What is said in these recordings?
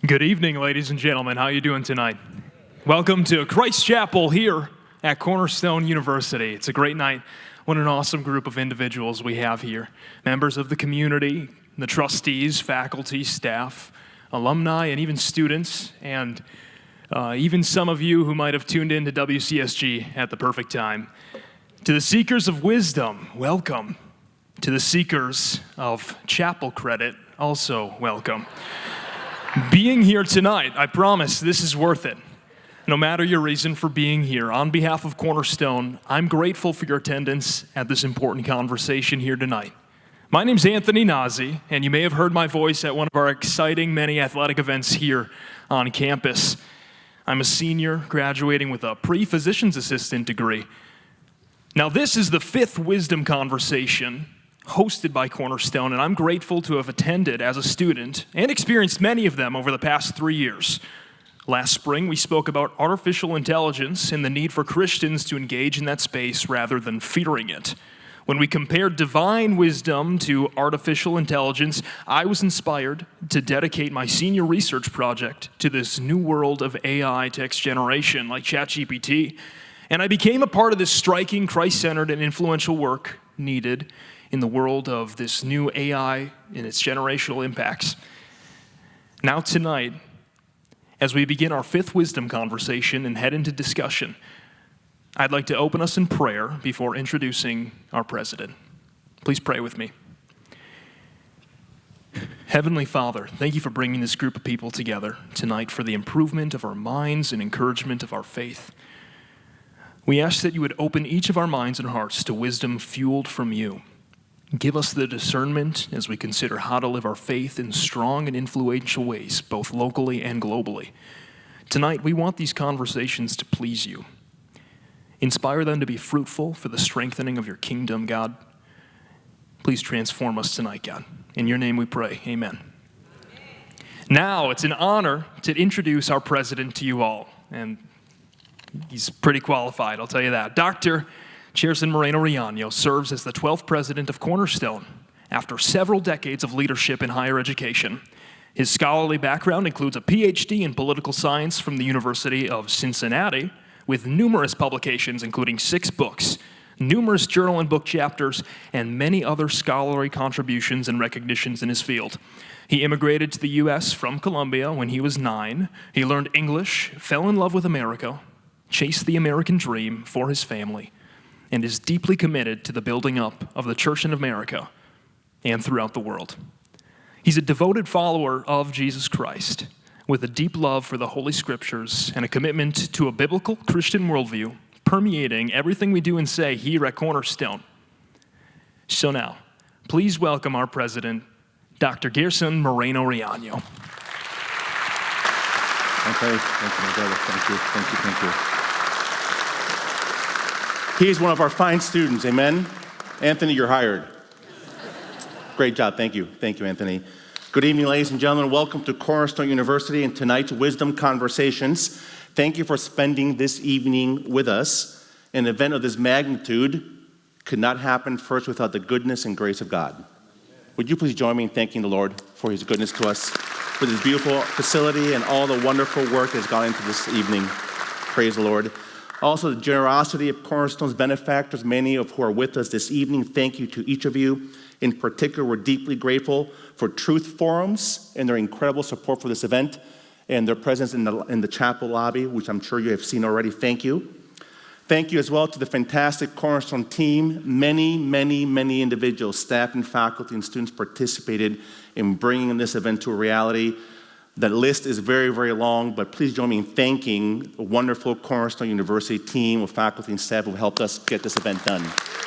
Good evening, ladies and gentlemen. How are you doing tonight? Welcome to Christ Chapel here at Cornerstone University. It's a great night. What an awesome group of individuals we have here. Members of the community, the trustees, faculty, staff, alumni, and even students, and even some of you who might have tuned in to WCSG at the perfect time. To the seekers of wisdom, welcome. To the seekers of chapel credit, also welcome. Being here tonight, I promise this is worth it. No matter your reason for being here, on behalf of Cornerstone, I'm grateful for your attendance at this important conversation here tonight. My name's Anthony Nazi, and you may have heard my voice at one of our exciting many athletic events here on campus. I'm a senior graduating with a pre-physician's assistant degree. Now, this is the fifth wisdom conversation hosted by Cornerstone, and I'm grateful to have attended as a student and experienced many of them over the past 3 years. Last spring, we spoke about artificial intelligence and the need for Christians to engage in that space rather than fearing it. When we compared divine wisdom to artificial intelligence, I was inspired to dedicate my senior research project to this new world of AI text generation like ChatGPT, and I became a part of this striking, Christ-centered, and influential work needed in the world of this new AI and its generational impacts. Now tonight, as we begin our fifth wisdom conversation and head into discussion, I'd like to open us in prayer before introducing our president. Please pray with me. Heavenly Father, thank you for bringing this group of people together tonight for the improvement of our minds and encouragement of our faith. We ask that you would open each of our minds and hearts to wisdom fueled from you. Give us the discernment as we consider how to live our faith in strong and influential ways, both locally and globally. Tonight, we want these conversations to please you. Inspire them to be fruitful for the strengthening of your kingdom, God. Please transform us tonight, God. In your name we pray, amen. Now, it's an honor to introduce our president to you all, and he's pretty qualified, I'll tell you that. Dr. Gerson Moreno-Riaño serves as the 12th president of Cornerstone after several decades of leadership in higher education. His scholarly background includes a PhD in political science from the University of Cincinnati, with numerous publications including 6 books, numerous journal and book chapters, and many other scholarly contributions and recognitions in his field. He immigrated to the U.S. from Colombia when he was 9. He learned English, fell in love with America, chased the American dream for his family, and is deeply committed to the building up of the church in America and throughout the world. He's a devoted follower of Jesus Christ with a deep love for the Holy Scriptures and a commitment to a biblical Christian worldview permeating everything we do and say here at Cornerstone. So now, please welcome our president, Dr. Gerson Moreno-Riaño. Okay, thank you, my brother. Thank you. He's one of our fine students, amen? Anthony, you're hired. Great job, thank you, Anthony. Good evening, ladies and gentlemen. Welcome to Cornerstone University and tonight's Wisdom Conversations. Thank you for spending this evening with us. An event of this magnitude could not happen first without the goodness and grace of God. Would you please join me in thanking the Lord for his goodness to us, for this beautiful facility and all the wonderful work that has gone into this evening. Praise the Lord. Also, the generosity of Cornerstone's benefactors, many of who are with us this evening. Thank you to each of you. In particular, we're deeply grateful for Truth Forums and their incredible support for this event and their presence in the chapel lobby, which I'm sure you have seen already. Thank you. Thank you as well to the fantastic Cornerstone team. Many individuals, staff and faculty and students participated in bringing this event to a reality. The list is very, very long, but please join me in thanking a wonderful Cornerstone University team of faculty and staff who helped us get this event done.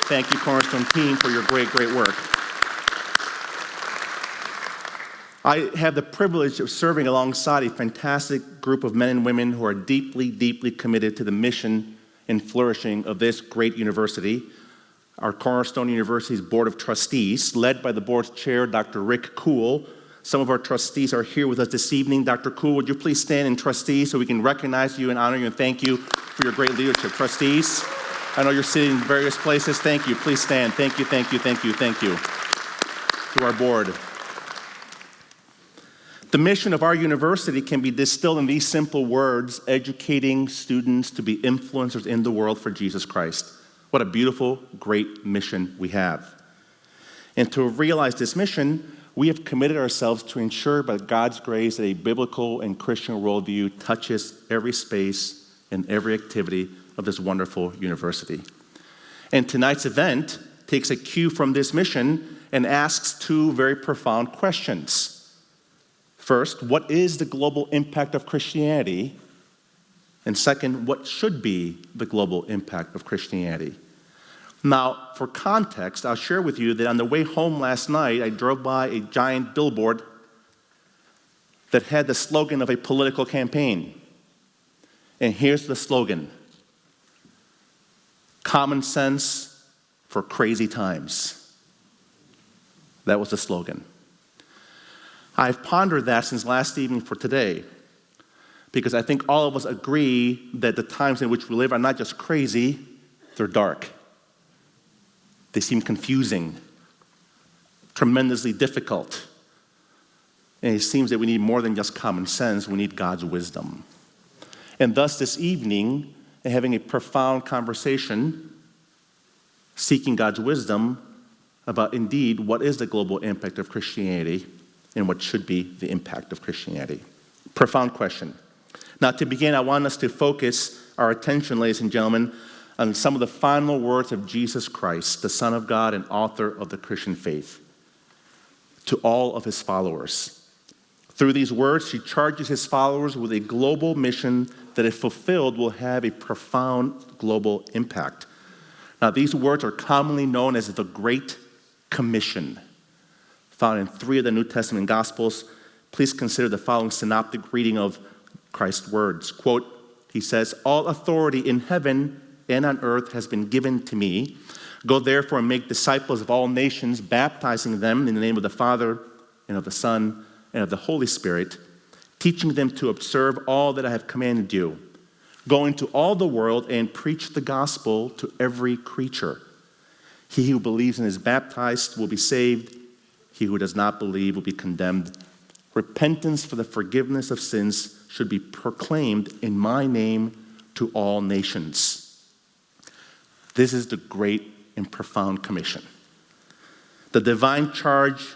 Thank you, Cornerstone team, for your great work. I have the privilege of serving alongside a fantastic group of men and women who are deeply committed to the mission and flourishing of this great university. Our Cornerstone University's Board of Trustees, led by the board's chair, Dr. Rick Kuhl. Some of our trustees are here with us this evening. Dr. Kuhl, would you please stand, and trustees, so we can recognize you and honor you and thank you for your great leadership. Trustees, I know you're sitting in various places. Thank you. Please stand. Thank you. To our board. The mission of our university can be distilled in these simple words: educating students to be influencers in the world for Jesus Christ. What a beautiful, great mission we have. And to realize this mission, we have committed ourselves to ensure by God's grace that a biblical and Christian worldview touches every space and every activity of this wonderful university. And tonight's event takes a cue from this mission and asks two very profound questions. First, what is the global impact of Christianity? And second, what should be the global impact of Christianity? Now, for context, I'll share with you that on the way home last night, I drove by a giant billboard that had the slogan of a political campaign. And here's the slogan: common sense for crazy times. That was the slogan. I've pondered that since last evening for today, because I think all of us agree that the times in which we live are not just crazy, they're dark. They seem confusing, tremendously difficult. And it seems that we need more than just common sense, we need God's wisdom. And thus this evening, having a profound conversation, seeking God's wisdom about indeed what is the global impact of Christianity and what should be the impact of Christianity. Profound question. Now, to begin, I want us to focus our attention, ladies and gentlemen, on some of the final words of Jesus Christ, the Son of God and author of the Christian faith, to all of his followers. Through these words, he charges his followers with a global mission that, if fulfilled, will have a profound global impact. Now, these words are commonly known as the Great Commission, found in 3 of the New Testament Gospels. Please consider the following synoptic reading of Christ's words. Quote, he says, "All authority in heaven and on earth has been given to me. Go therefore and make disciples of all nations, baptizing them in the name of the Father and of the Son and of the Holy Spirit, teaching them to observe all that I have commanded you. Go into all the world and preach the gospel to every creature. He who believes and is baptized will be saved. He who does not believe will be condemned. Repentance for the forgiveness of sins should be proclaimed in my name to all nations." This is the great and profound commission. The divine charge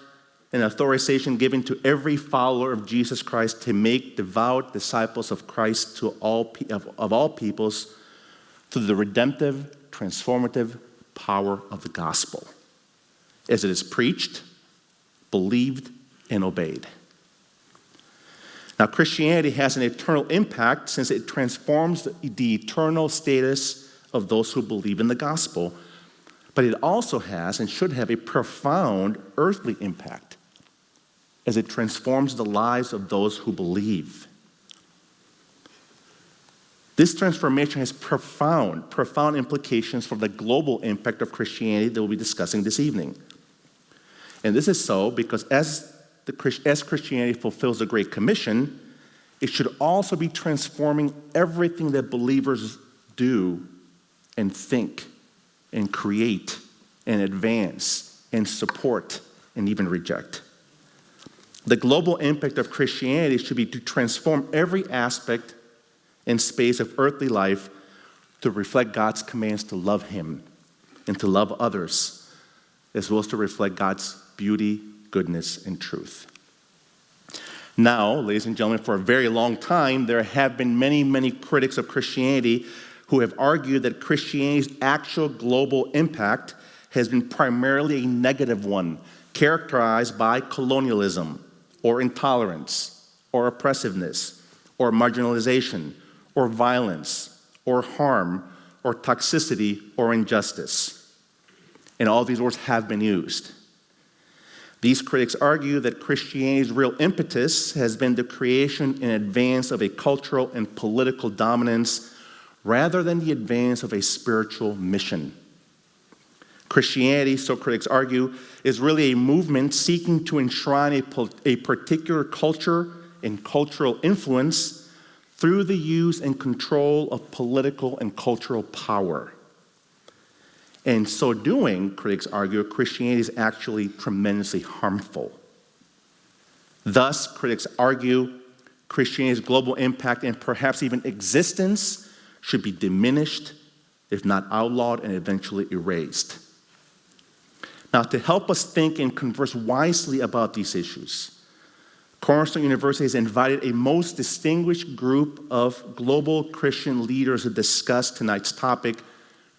and authorization given to every follower of Jesus Christ to make devout disciples of Christ of all peoples through the redemptive, transformative power of the gospel, as it is preached, believed, and obeyed. Now, Christianity has an eternal impact since it transforms the eternal status of those who believe in the gospel, but it also has and should have a profound earthly impact as it transforms the lives of those who believe. This transformation has profound implications for the global impact of Christianity that we'll be discussing this evening. And this is so because as Christianity fulfills the Great Commission, it should also be transforming everything that believers do and think and create and advance and support and even reject. The global impact of Christianity should be to transform every aspect and space of earthly life to reflect God's commands to love him and to love others, as well as to reflect God's beauty, goodness, and truth. Now, ladies and gentlemen, for a very long time, there have been many, many critics of Christianity who have argued that Christianity's actual global impact has been primarily a negative one, characterized by colonialism, or intolerance, or oppressiveness, or marginalization, or violence, or harm, or toxicity, or injustice. And all these words have been used. These critics argue that Christianity's real impetus has been the creation and advance of a cultural and political dominance rather than the advance of a spiritual mission. Christianity, so critics argue, is really a movement seeking to enshrine a particular culture and cultural influence through the use and control of political and cultural power. In so doing, critics argue, Christianity is actually tremendously harmful. Thus, critics argue Christianity's global impact and perhaps even existence should be diminished, if not outlawed, and eventually erased. Now, to help us think and converse wisely about these issues, Cornerstone University has invited a most distinguished group of global Christian leaders to discuss tonight's topic,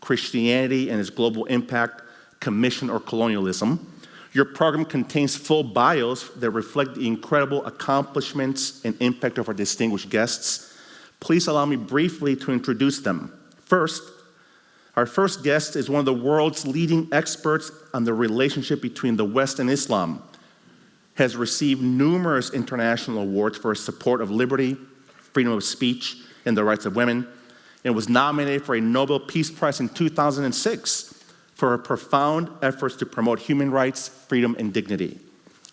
Christianity and its global impact, commission or colonialism. Your program contains full bios that reflect the incredible accomplishments and impact of our distinguished guests. Please allow me briefly to introduce them. First, our first guest is one of the world's leading experts on the relationship between the West and Islam, has received numerous international awards for his support of liberty, freedom of speech, and the rights of women, and was nominated for a Nobel Peace Prize in 2006 for her profound efforts to promote human rights, freedom, and dignity.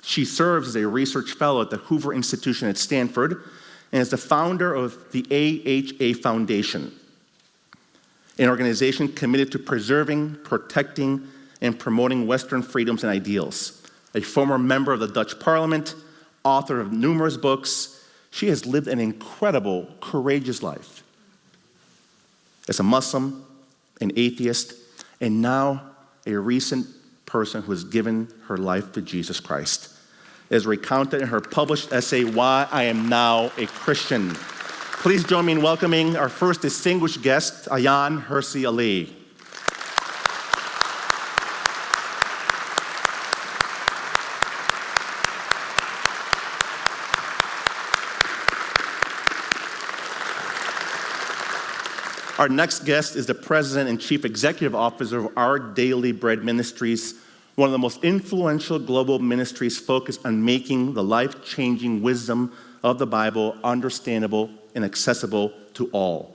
She serves as a research fellow at the Hoover Institution at Stanford and is the founder of the AHA Foundation, an organization committed to preserving, protecting, and promoting Western freedoms and ideals. A former member of the Dutch Parliament, author of numerous books, she has lived an incredible, courageous life as a Muslim, an atheist, and now a recent person who has given her life to Jesus Christ, as recounted in her published essay, Why I Am Now a Christian. Please join me in welcoming our first distinguished guest, Ayaan Hirsi Ali. Our next guest is the President and Chief Executive Officer of Our Daily Bread Ministries, one of the most influential global ministries focused on making the life-changing wisdom of the Bible understandable and accessible to all.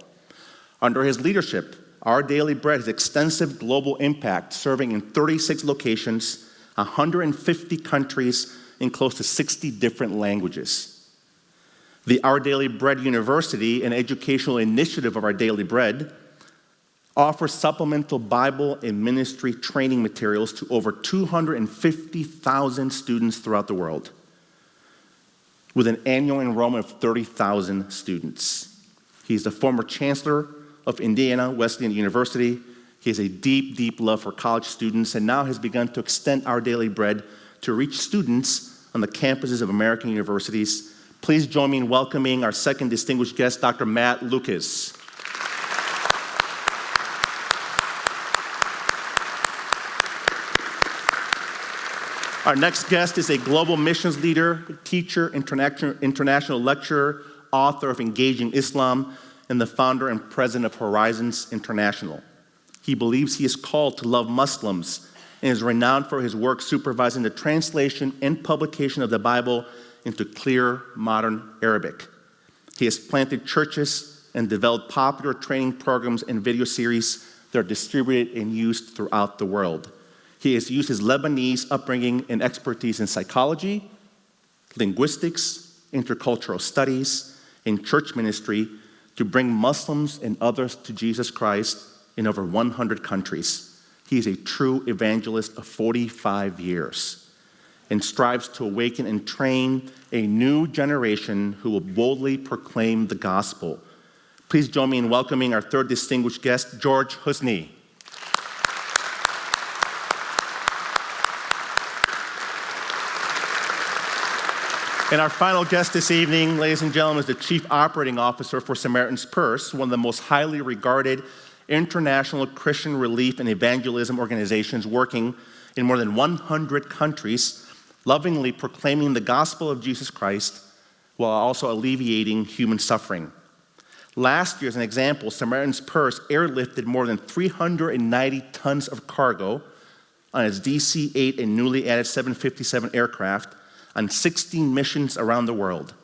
Under his leadership, Our Daily Bread has extensive global impact, serving in 36 locations, 150 countries, in close to 60 different languages. The Our Daily Bread University, an educational initiative of Our Daily Bread, offers supplemental Bible and ministry training materials to over 250,000 students throughout the world, with an annual enrollment of 30,000 students. He's the former chancellor of Indiana Wesleyan University. He has a deep, deep love for college students and now has begun to extend Our Daily Bread to reach students on the campuses of American universities. Please join me in welcoming our second distinguished guest, Dr. Matt Lucas. Our next guest is a global missions leader, teacher, international lecturer, author of Engaging Islam, and the founder and president of Horizons International. He believes he is called to love Muslims and is renowned for his work supervising the translation and publication of the Bible into clear modern Arabic. He has planted churches and developed popular training programs and video series that are distributed and used throughout the world. He has used his Lebanese upbringing and expertise in psychology, linguistics, intercultural studies, and church ministry to bring Muslims and others to Jesus Christ in over 100 countries. He is a true evangelist of 45 years and strives to awaken and train a new generation who will boldly proclaim the gospel. Please join me in welcoming our third distinguished guest, George Husni. And our final guest this evening, ladies and gentlemen, is the Chief Operating Officer for Samaritan's Purse, one of the most highly regarded international Christian relief and evangelism organizations working in more than 100 countries, lovingly proclaiming the gospel of Jesus Christ while also alleviating human suffering. Last year, as an example, Samaritan's Purse airlifted more than 390 tons of cargo on its DC-8 and newly added 757 aircraft on 16 missions around the world.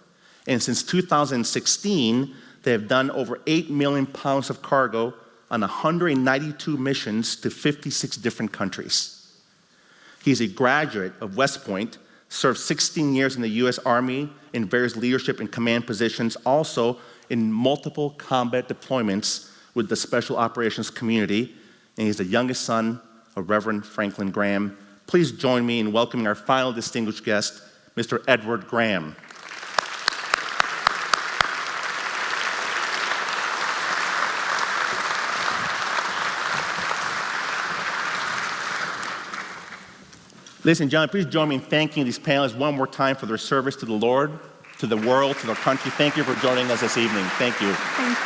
And since 2016, they have done over 8 million pounds of cargo on 192 missions to 56 different countries. He's a graduate of West Point, served 16 years in the U.S. Army in various leadership and command positions, also in multiple combat deployments with the Special Operations community, and he's the youngest son of Reverend Franklin Graham. Please join me in welcoming our final distinguished guest, Mr. Edward Graham. Ladies and gentlemen, please join me in thanking these panelists one more time for their service to the Lord, to the world, to their country. Thank you for joining us this evening. Thank you. Thank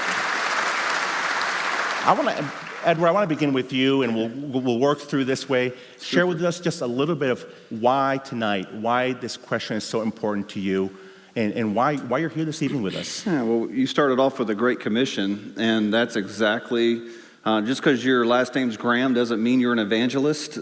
you. Edward, I want to begin with you, and we'll work through this way. Share with us just a little bit of why tonight, why this question is so important to you, and why you're here this evening with us. Yeah, well, you started off with the Great Commission, and that's exactly, just because your last name's Graham doesn't mean you're an evangelist.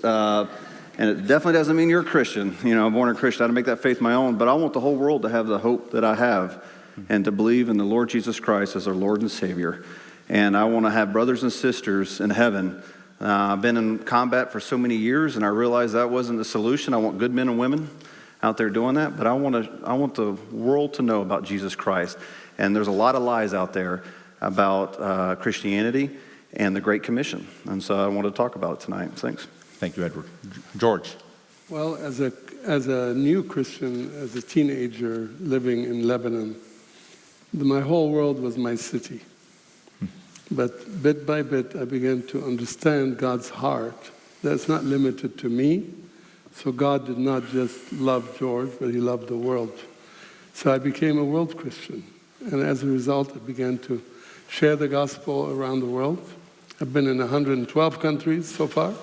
And it definitely doesn't mean you're a Christian. You know, I'm born a Christian. I had to make that faith my own. But I want the whole world to have the hope that I have and to believe in the Lord Jesus Christ as our Lord and Savior. And I want to have brothers and sisters in heaven. I've been in combat for so many years, and I realized that wasn't the solution. I want good men and women out there doing that. But I want the world to know about Jesus Christ. And there's a lot of lies out there about Christianity and the Great Commission. And so I want to talk about it tonight. Thanks. Thank you, Edward. George. Well, as a new Christian, as a teenager living in Lebanon, my whole world was my city. But bit by bit, I began to understand God's heart. That's not limited to me. So God did not just love George, but he loved the world. So I became a world Christian. And as a result, I began to share the gospel around the world. I've been in 112 countries so far.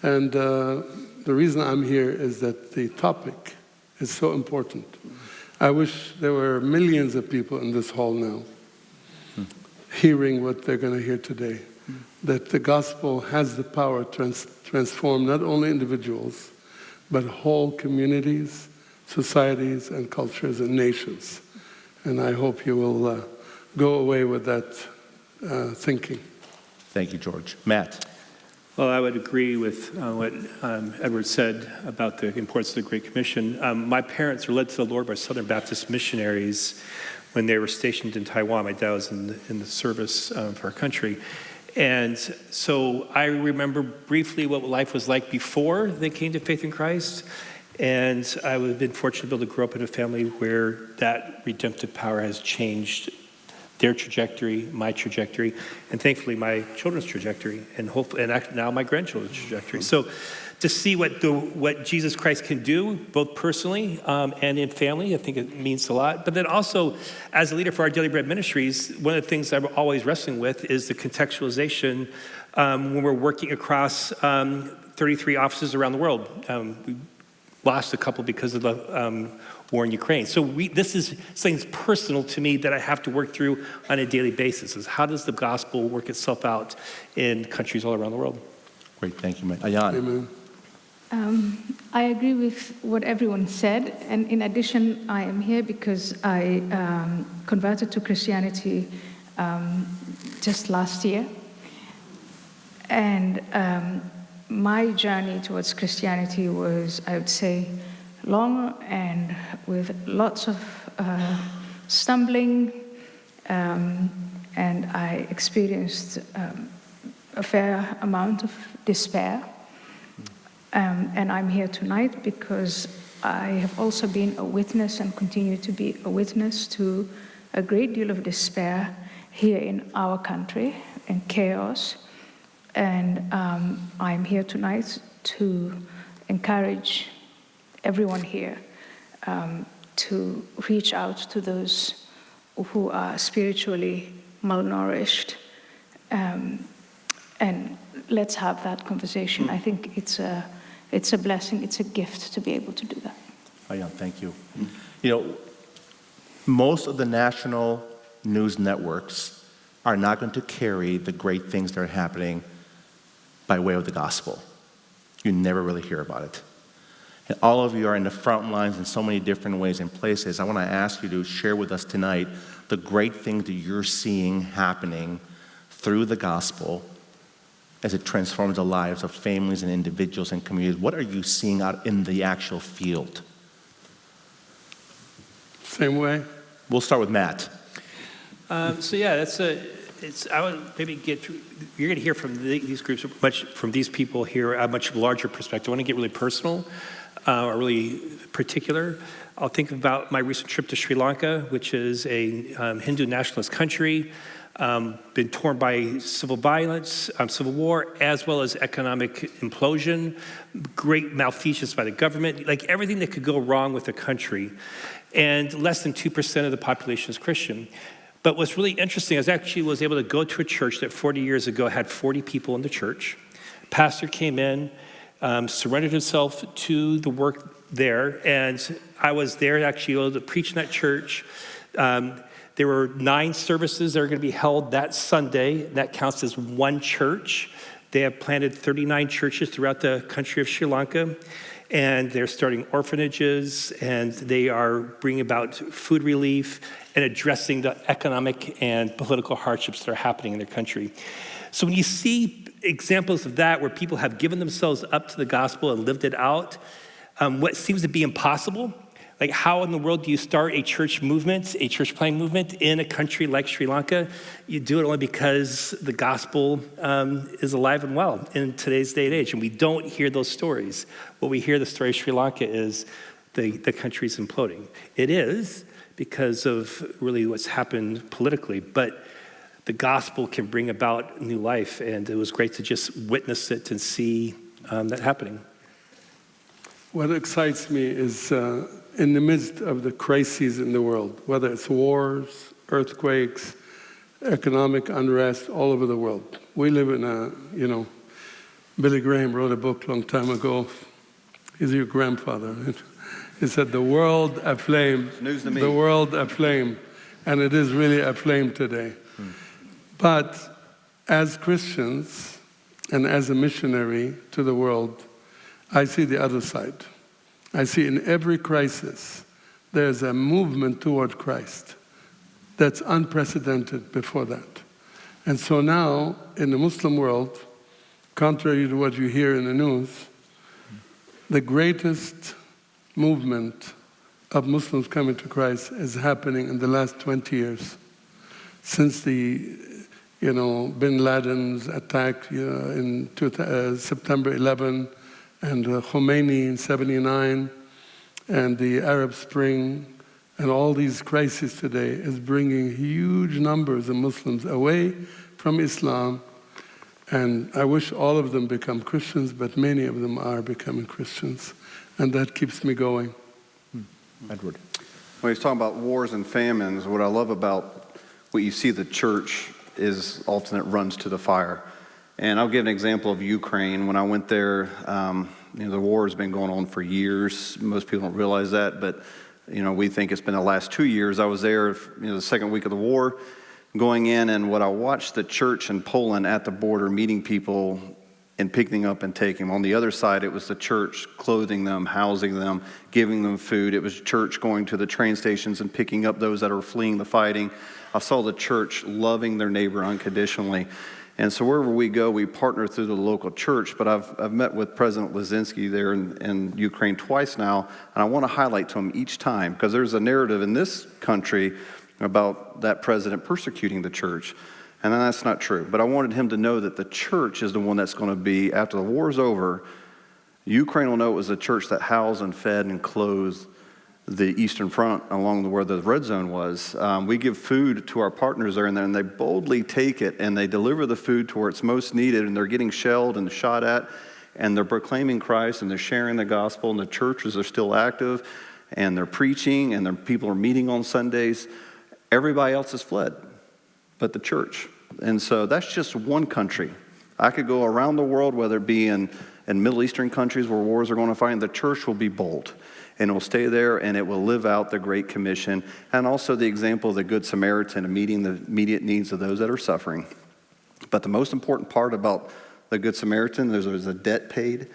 And the reason I'm here is that the topic is so important. I wish there were millions of people in this hall now hearing what they're going to hear today, that the gospel has the power to transform not only individuals, but whole communities, societies, and cultures and nations. And I hope you will go away with that thinking. Thank you, George. Matt. Well, I would agree with what Edward said about the importance of the Great Commission. My parents were led to the Lord by Southern Baptist missionaries when they were stationed in Taiwan. My dad was in the service for our country. And so I remember briefly what life was like before they came to faith in Christ. And I would have been fortunate to be able to grow up in a family where that redemptive power has changed their trajectory, my trajectory, and thankfully my children's trajectory, and hopefully, and now my grandchildren's trajectory. So to see what Jesus Christ can do, both personally and in family, I think it means a lot. But then also, as a leader for our Daily Bread Ministries, one of the things I'm always wrestling with is the contextualization when we're working across 33 offices around the world. We lost a couple because of the war in Ukraine. So this is things personal to me that I have to work through on a daily basis, is how does the gospel work itself out in countries all around the world? Great, thank you, Matt. Ayan. Amen. I agree with what everyone said, and in addition, I am here because I converted to Christianity just last year, and my journey towards Christianity was, I would say, long and with lots of stumbling, and I experienced a fair amount of despair. And I'm here tonight because I have also been a witness and continue to be a witness to a great deal of despair here in our country and chaos. And I'm here tonight to encourage everyone here to reach out to those who are spiritually malnourished, and let's have that conversation. I think it's a blessing, it's a gift to be able to do that. Ayan, thank you. You know, most of the national news networks are not going to carry the great things that are happening by way of the gospel. You never really hear about it. And all of you are in the front lines in so many different ways and places. I want to ask you to share with us tonight the great things that you're seeing happening through the gospel as it transforms the lives of families and individuals and communities. What are you seeing out in the actual field? Same way. We'll start with Matt. So yeah, I would maybe you're going to hear from these groups, from these people here, a much larger perspective. I want to get really personal. are really particular. I'll think about my recent trip to Sri Lanka, which is a Hindu nationalist country, been torn by civil violence, civil war, as well as economic implosion, great malfeasance by the government, like everything that could go wrong with the country. And less than 2% of the population is Christian. But what's really interesting is I actually was able to go to a church that 40 years ago had 40 people in the church. Pastor came in, surrendered himself to the work there, and I was there actually able to preach in that church. There were 9 services that are going to be held that Sunday. That counts as one church. They have planted 39 churches throughout the country of Sri Lanka, and they're starting orphanages, and they are bringing about food relief and addressing the economic and political hardships that are happening in their country. So when you see examples of that where people have given themselves up to the gospel and lived it out, what seems to be impossible, like how in the world do you start a church movement, a church planting movement in a country like Sri Lanka? You do it only because the gospel is alive and well in today's day and age. And we don't hear those stories. What we hear the story of Sri Lanka is the country's imploding. It is because of really what's happened politically, but the gospel can bring about new life. And it was great to just witness it and see that happening. What excites me is in the midst of the crises in the world, whether it's wars, earthquakes, economic unrest all over the world. We live in a, Billy Graham wrote a book a long time ago. He's your grandfather. He said, the world aflame. News to me. The world aflame. And it is really aflame today. But as Christians and as a missionary to the world, I see the other side. I see in every crisis, there's a movement toward Christ that's unprecedented before that. And so now, in the Muslim world, contrary to what you hear in the news, the greatest movement of Muslims coming to Christ is happening in the last 20 years. Since the, bin Laden's attack in September 11, and Khomeini in 79, and the Arab Spring, and all these crises today is bringing huge numbers of Muslims away from Islam. And I wish all of them become Christians, but many of them are becoming Christians. And that keeps me going. Edward. When he's talking about wars and famines, what I love about what you see the church is often it runs to the fire. And I'll give an example of Ukraine. When I went there, the war has been going on for years. Most people don't realize that, but we think it's been the last 2 years. I was there, the second week of the war, going in, and what I watched the church in Poland at the border meeting people and picking up and taking them. On the other side, it was the church clothing them, housing them, giving them food. It was church going to the train stations and picking up those that are fleeing the fighting. I saw the church loving their neighbor unconditionally. And so wherever we go, we partner through the local church. But I've met with President Lizinski there in Ukraine twice now, and I want to highlight to him each time, because there's a narrative in this country about that president persecuting the church. And that's not true. But I wanted him to know that the church is the one that's going to be, after the war is over, Ukraine will know it was the church that housed and fed and clothed the Eastern Front along where the red zone was. We give food to our partners there, and they boldly take it, and they deliver the food to where it's most needed, and they're getting shelled and shot at, and they're proclaiming Christ, and they're sharing the gospel, and the churches are still active, and they're preaching, and people are meeting on Sundays. Everybody else has fled, but the church. And so that's just one country. I could go around the world, whether it be in Middle Eastern countries where wars are going to fight, the church will be bold. And it will stay there, and it will live out the Great Commission, and also the example of the Good Samaritan of meeting the immediate needs of those that are suffering. But the most important part about the Good Samaritan, there's a debt paid,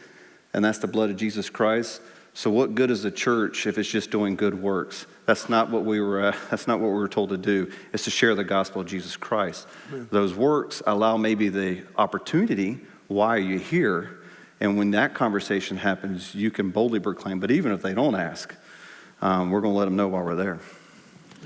and that's the blood of Jesus Christ. So what good is the church if it's just doing good works? That's not what we were told to do. It's to share the gospel of Jesus Christ. Amen. Those works allow maybe the opportunity. Why are you here? And when that conversation happens, you can boldly proclaim. But even if they don't ask, we're going to let them know while we're there.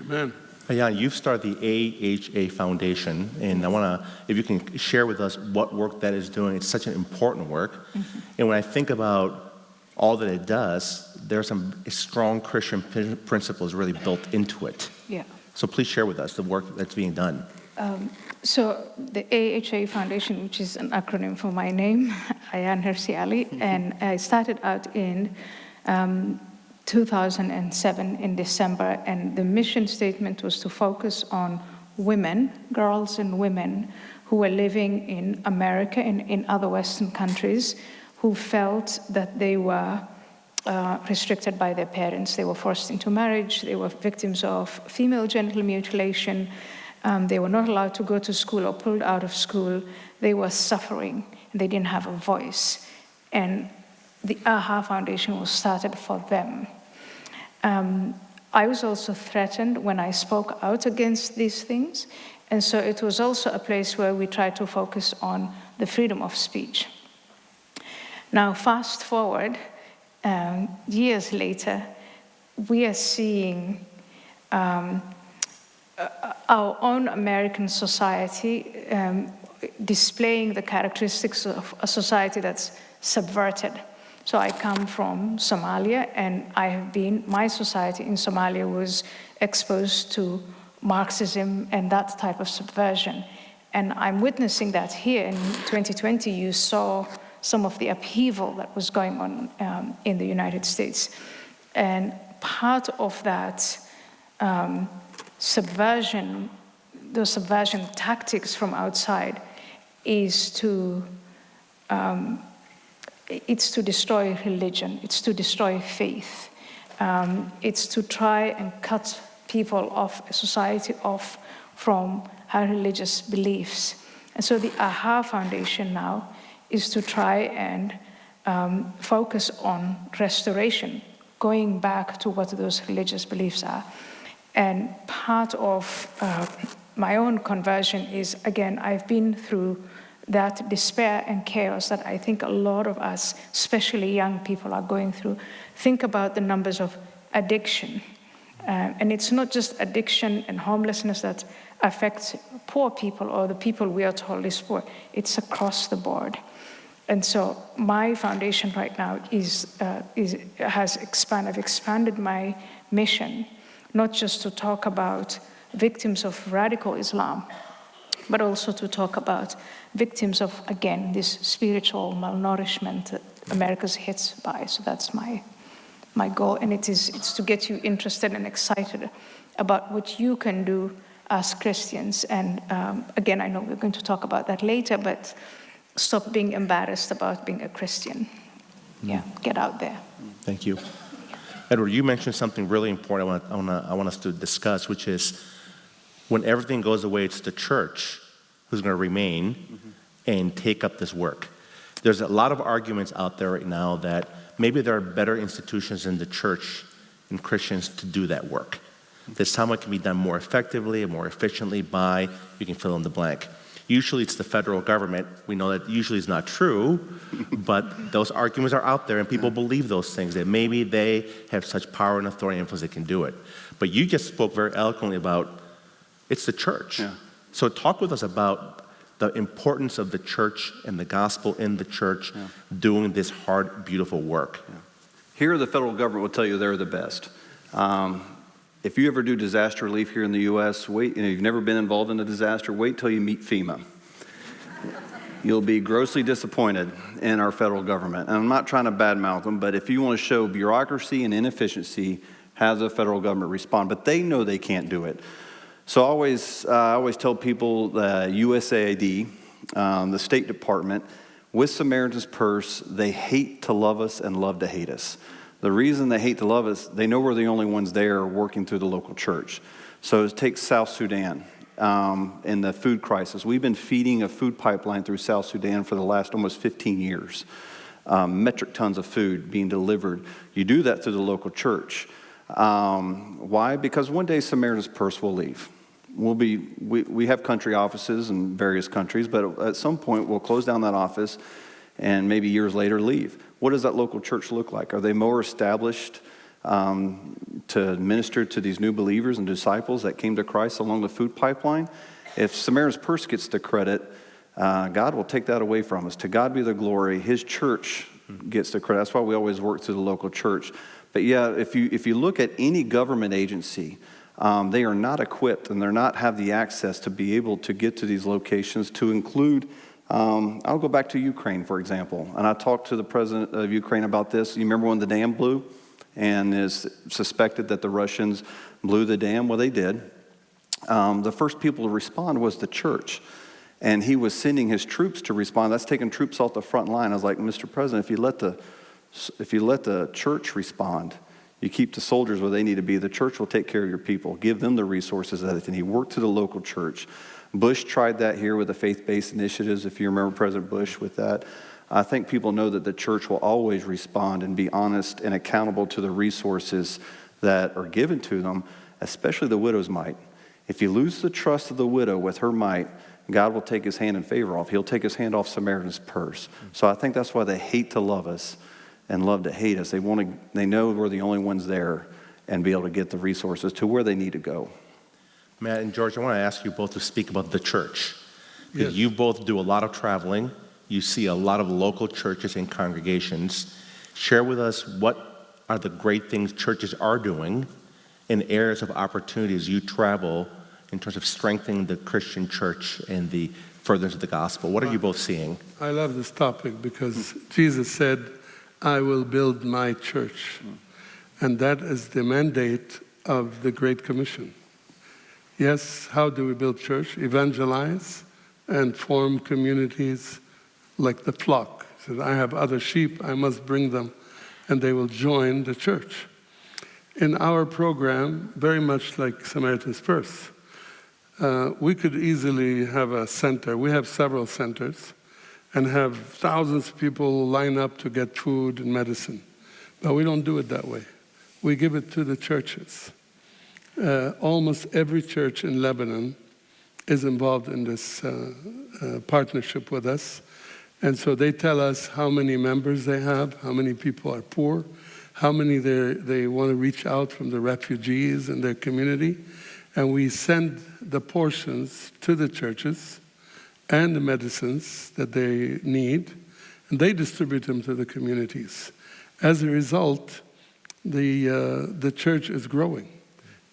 Amen. Jan, you've started the AHA Foundation, and I want to, if you can share with us what work that is doing. It's such an important work. Mm-hmm. And when I think about all that it does, there's some strong Christian principles really built into it. Yeah. So please share with us the work that's being done. So the AHA Foundation, which is an acronym for my name, Ayan Hersi Ali, and I started out in 2007 in December, and the mission statement was to focus on women, girls and women who were living in America and in other Western countries who felt that they were restricted by their parents. They were forced into marriage, they were victims of female genital mutilation, they were not allowed to go to school or pulled out of school, they were suffering, and they didn't have a voice. And the AHA Foundation was started for them. I was also threatened when I spoke out against these things, and so it was also a place where we tried to focus on the freedom of speech. Now, fast forward, years later, we are seeing our own American society displaying the characteristics of a society that's subverted. So I come from Somalia, and my society in Somalia was exposed to Marxism and that type of subversion. And I'm witnessing that here in 2020. You saw some of the upheaval that was going on in the United States. And part of that subversion, those subversion tactics from outside, is to destroy religion, it's to destroy faith, it's to try and cut people off, a society off from her religious beliefs. And so the AHA Foundation now is to try and focus on restoration, going back to what those religious beliefs are. And part of my own conversion is, again, I've been through that despair and chaos that I think a lot of us, especially young people, are going through. Think about the numbers of addiction. And it's not just addiction and homelessness that affects poor people or the people we are told is poor. It's across the board. And so my foundation right now has expanded my mission, not just to talk about victims of radical Islam, but also to talk about victims of, again, this spiritual malnourishment that America's hit by. So that's my goal, and it's to get you interested and excited about what you can do as Christians. And again, I know we're going to talk about that later, but stop being embarrassed about being a Christian. Yeah, get out there. Thank you. Edward, you mentioned something really important I want us to discuss, which is when everything goes away, it's the church who's going to remain and take up this work. There's a lot of arguments out there right now that maybe there are better institutions in the church and Christians to do that work. That someone can be done more effectively and more efficiently by, you can fill in the blank. Usually it's the federal government. We know that usually is not true, but those arguments are out there and people believe those things, that maybe they have such power and authority and influence they can do it. But you just spoke very eloquently about it's the church. Yeah. So talk with us about the importance of the church and the gospel in the church doing this hard, beautiful work. Yeah. Here, the federal government will tell you they're the best. If you ever do disaster relief here in the U.S., wait, you've never been involved in a disaster, wait till you meet FEMA. You'll be grossly disappointed in our federal government. And I'm not trying to badmouth them, but if you want to show bureaucracy and inefficiency, have the federal government respond. But they know they can't do it. So I always tell people the USAID, the State Department, with Samaritan's Purse, they hate to love us and love to hate us. The reason they hate to love us, they know we're the only ones there working through the local church. So take South Sudan and the food crisis. We've been feeding a food pipeline through South Sudan for the last almost 15 years. Metric tons of food being delivered. You do that through the local church. Why? Because one day Samaritan's Purse will leave. We have country offices in various countries, but at some point we'll close down that office and maybe years later leave. What does that local church look like? Are they more established to minister to these new believers and disciples that came to Christ along the food pipeline? If Samaritan's Purse gets the credit, God will take that away from us. To God be the glory. His church gets the credit. That's why we always work through the local church. But yeah, if you look at any government agency, they are not equipped and they're not have the access to be able to get to these locations to include, I'll go back to Ukraine, for example. And I talked to the president of Ukraine about this. You remember when the dam blew and is suspected that the Russians blew the dam? Well, they did. The first people to respond was the church. And he was sending his troops to respond. That's taking troops off the front line. I was like, Mr. President, if you let the church respond, you keep the soldiers where they need to be. The church will take care of your people. Give them the resources that and he worked to the local church. Bush tried that here with the faith-based initiatives, if you remember President Bush with that. I think people know that the church will always respond and be honest and accountable to the resources that are given to them, especially the widow's mite. If you lose the trust of the widow with her mite, God will take his hand in favor off. He'll take his hand off Samaritan's purse. So I think that's why they hate to love us and love to hate us. They know we're the only ones there and be able to get the resources to where they need to go. Matt and George, I want to ask you both to speak about the church. Yes. You both do a lot of traveling. You see a lot of local churches and congregations. Share with us what are the great things churches are doing in areas of opportunities you travel in terms of strengthening the Christian church and the furtherance of the gospel. What are you both seeing? I love this topic because Jesus said, I will build my church. And that is the mandate of the Great Commission. Yes, how do we build church? Evangelize and form communities like the flock. He said, I have other sheep, I must bring them, and they will join the church. In our program, very much like Samaritan's Purse, we could easily have a center. We have several centers and have thousands of people line up to get food and medicine. But we don't do it that way. We give it to the churches. Almost every church in Lebanon is involved in this partnership with us. And so they tell us how many members they have, how many people are poor, how many they want to reach out from the refugees in their community. And we send the portions to the churches and the medicines that they need, and they distribute them to the communities. As a result, the church is growing,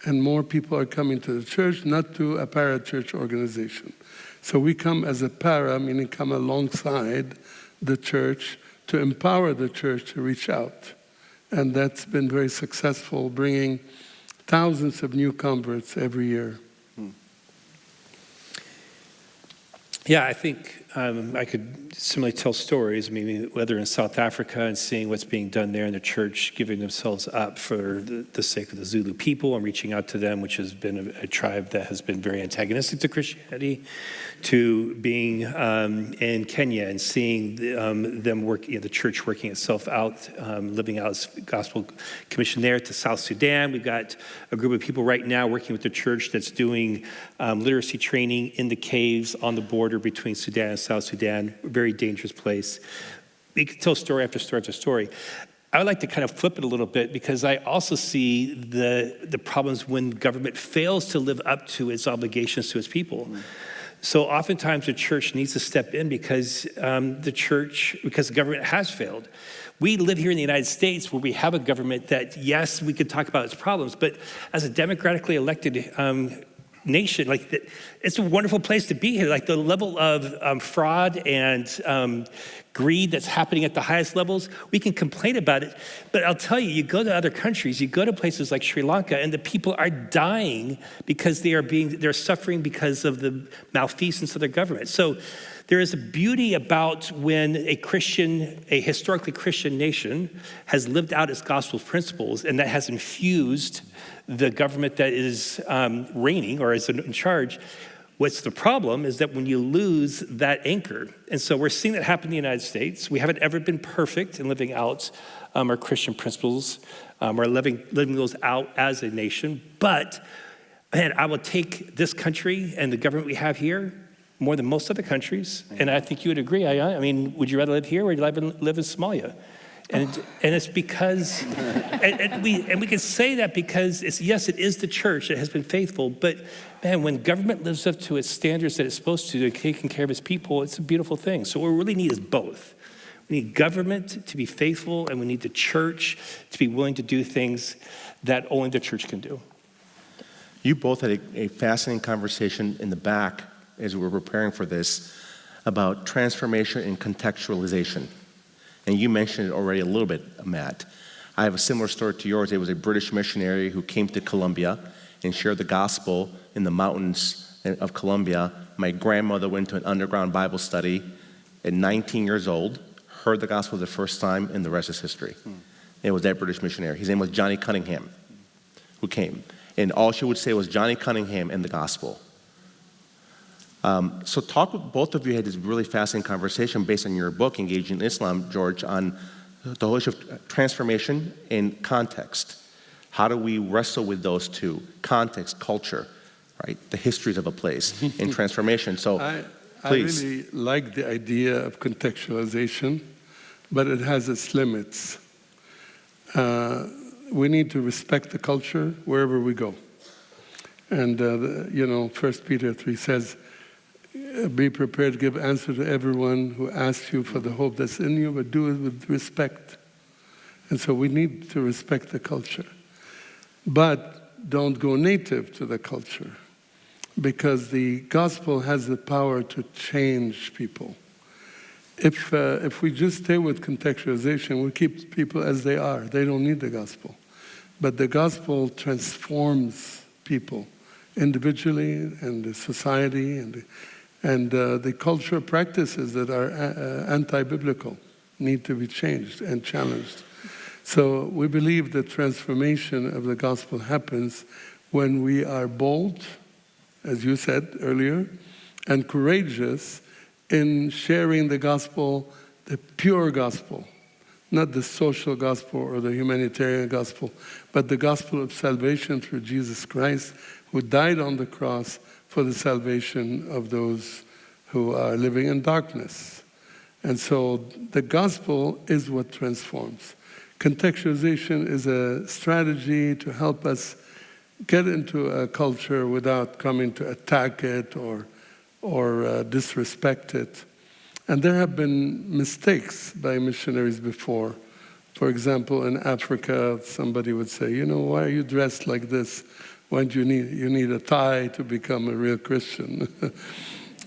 and more people are coming to the church, not to a para-church organization. So we come as a para, meaning come alongside the church to empower the church to reach out. And that's been very successful, bringing thousands of new converts every year. Yeah, I think I could similarly tell stories, maybe whether in South Africa and seeing what's being done there in the church, giving themselves up for the sake of the Zulu people and reaching out to them, which has been a tribe that has been very antagonistic to Christianity, to being in Kenya and seeing them work, the church working itself out, living out its gospel commission there, to South Sudan. We've got a group of people right now working with the church that's doing literacy training in the caves on the border between Sudan and South Sudan, a very dangerous place. We could tell story after story after story. I would like to kind of flip it a little bit because I also see the problems when government fails to live up to its obligations to its people. So oftentimes the church needs to step in because the government has failed. We live here in the United States where we have a government that, yes, we could talk about its problems, but as a democratically elected nation, it's a wonderful place to be here. Like the level of fraud and greed that's happening at the highest levels, we can complain about it. But I'll tell you, you go to other countries, you go to places like Sri Lanka, and the people are dying because they're suffering because of the malfeasance of their government. So there is a beauty about when a historically Christian nation has lived out its gospel principles and that has infused the government that is reigning or is in charge. What's the problem is that when you lose that anchor, and so we're seeing that happen in the United States. We haven't ever been perfect in living out our Christian principles, or living those out as a nation. But man, I will take this country and the government we have here more than most other countries, and I think you would agree. I mean, would you rather live here or would you rather live in Somalia? And it's because, and we can say that because yes, it is the church that has been faithful, but man, when government lives up to its standards that it's supposed to, taking care of its people, it's a beautiful thing. So what we really need is both. We need government to be faithful, and we need the church to be willing to do things that only the church can do. You both had a fascinating conversation in the back as we were preparing for this about transformation and contextualization. And you mentioned it already a little bit, Matt. I have a similar story to yours. It was a British missionary who came to Colombia and shared the gospel in the mountains of Colombia. My grandmother went to an underground Bible study at 19 years old, heard the gospel the first time, and the rest is history. It was that British missionary. His name was Johnny Cunningham, who came. And all she would say was Johnny Cunningham and the gospel. So talk with both of you had this really fascinating conversation based on your book, Engaging Islam, George, on the whole issue of transformation and context. How do we wrestle with those two? Context, culture, right? The histories of a place and transformation. So please. I really like the idea of contextualization, but it has its limits. We need to respect the culture wherever we go. And, 1 Peter 3 says, be prepared to give answer to everyone who asks you for the hope that's in you, but do it with respect. And so we need to respect the culture. But don't go native to the culture, because the gospel has the power to change people. If we just stay with contextualization, we keep people as they are. They don't need the gospel. But the gospel transforms people individually and the society and the cultural practices that are anti-biblical need to be changed and challenged. So we believe the transformation of the gospel happens when we are bold, as you said earlier, and courageous in sharing the gospel, the pure gospel, not the social gospel or the humanitarian gospel, but the gospel of salvation through Jesus Christ, who died on the cross for the salvation of those who are living in darkness. And so the gospel is what transforms. Contextualization is a strategy to help us get into a culture without coming to attack it or disrespect it. And there have been mistakes by missionaries before. For example, in Africa, somebody would say, why are you dressed like this? Why do you need a tie to become a real Christian?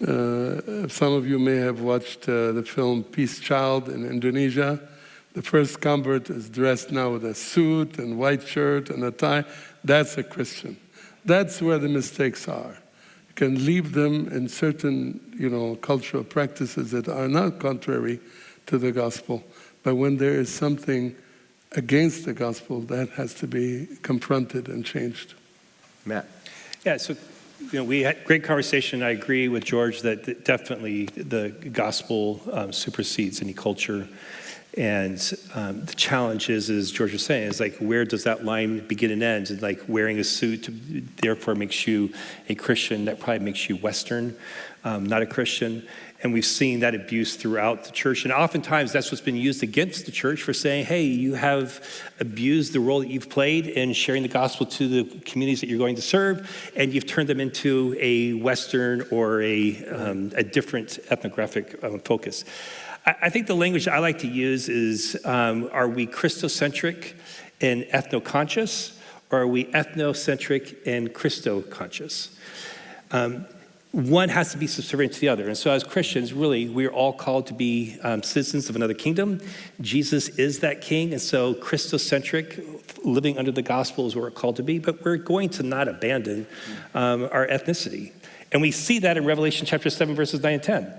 Some of you may have watched the film Peace Child in Indonesia. The first convert is dressed now with a suit and white shirt and a tie. That's a Christian. That's where the mistakes are. You can leave them in certain, cultural practices that are not contrary to the gospel. But when there is something against the gospel, that has to be confronted and changed. Matt. Yeah, so we had great conversation. I agree with George that definitely the gospel supersedes any culture. And the challenge is, as George was saying, is like, where does that line begin and end? And like wearing a suit therefore makes you a Christian. That probably makes you Western, not a Christian. And we've seen that abuse throughout the church. And oftentimes that's what's been used against the church for saying, hey, you have abused the role that you've played in sharing the gospel to the communities that you're going to serve, and you've turned them into a Western or a different ethnographic focus. I think the language I like to use is, are we Christocentric and ethno-conscious, or are we ethnocentric and Christo-conscious? One has to be subservient to the other. And so as Christians, really, we're all called to be citizens of another kingdom. Jesus is that king. And so Christocentric, living under the gospel is what we're called to be. But we're going to not abandon our ethnicity. And we see that in Revelation chapter 7, verses 9 and 10.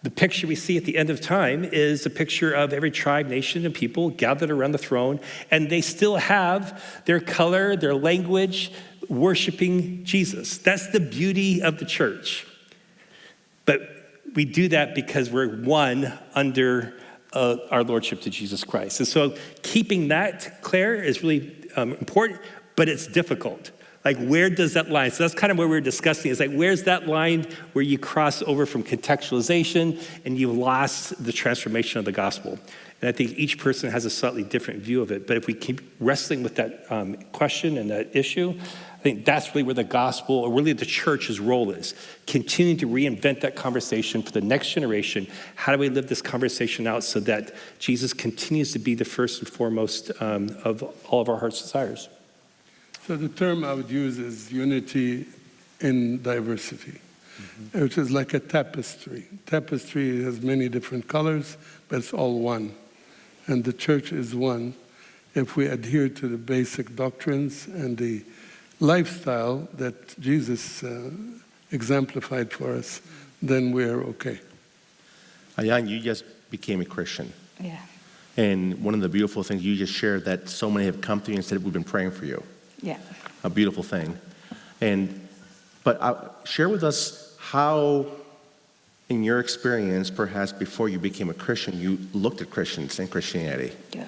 The picture we see at the end of time is a picture of every tribe, nation, and people gathered around the throne. And they still have their color, their language, worshiping Jesus. That's the beauty of the church. But we do that because we're one under our lordship to Jesus Christ. And so keeping that clear is really important, but it's difficult. Like, where does that line? So that's kind of what we're discussing, is like, where's that line where you cross over from contextualization and you've lost the transformation of the gospel? And I think each person has a slightly different view of it. But if we keep wrestling with that question and that issue, I think that's really where the gospel, or really the church's role is, continuing to reinvent that conversation for the next generation. How do we live this conversation out so that Jesus continues to be the first and foremost of all of our heart's desires? So the term I would use is unity in diversity, which is like a tapestry. Tapestry has many different colors, but it's all one. And the church is one if we adhere to the basic doctrines and the lifestyle that Jesus exemplified for us, then we're okay. Ayan, you just became a Christian. Yeah. And one of the beautiful things you just shared, that so many have come to you and said, we've been praying for you. Yeah. A beautiful thing. But share with us how, in your experience, perhaps before you became a Christian, you looked at Christians and Christianity. Yeah.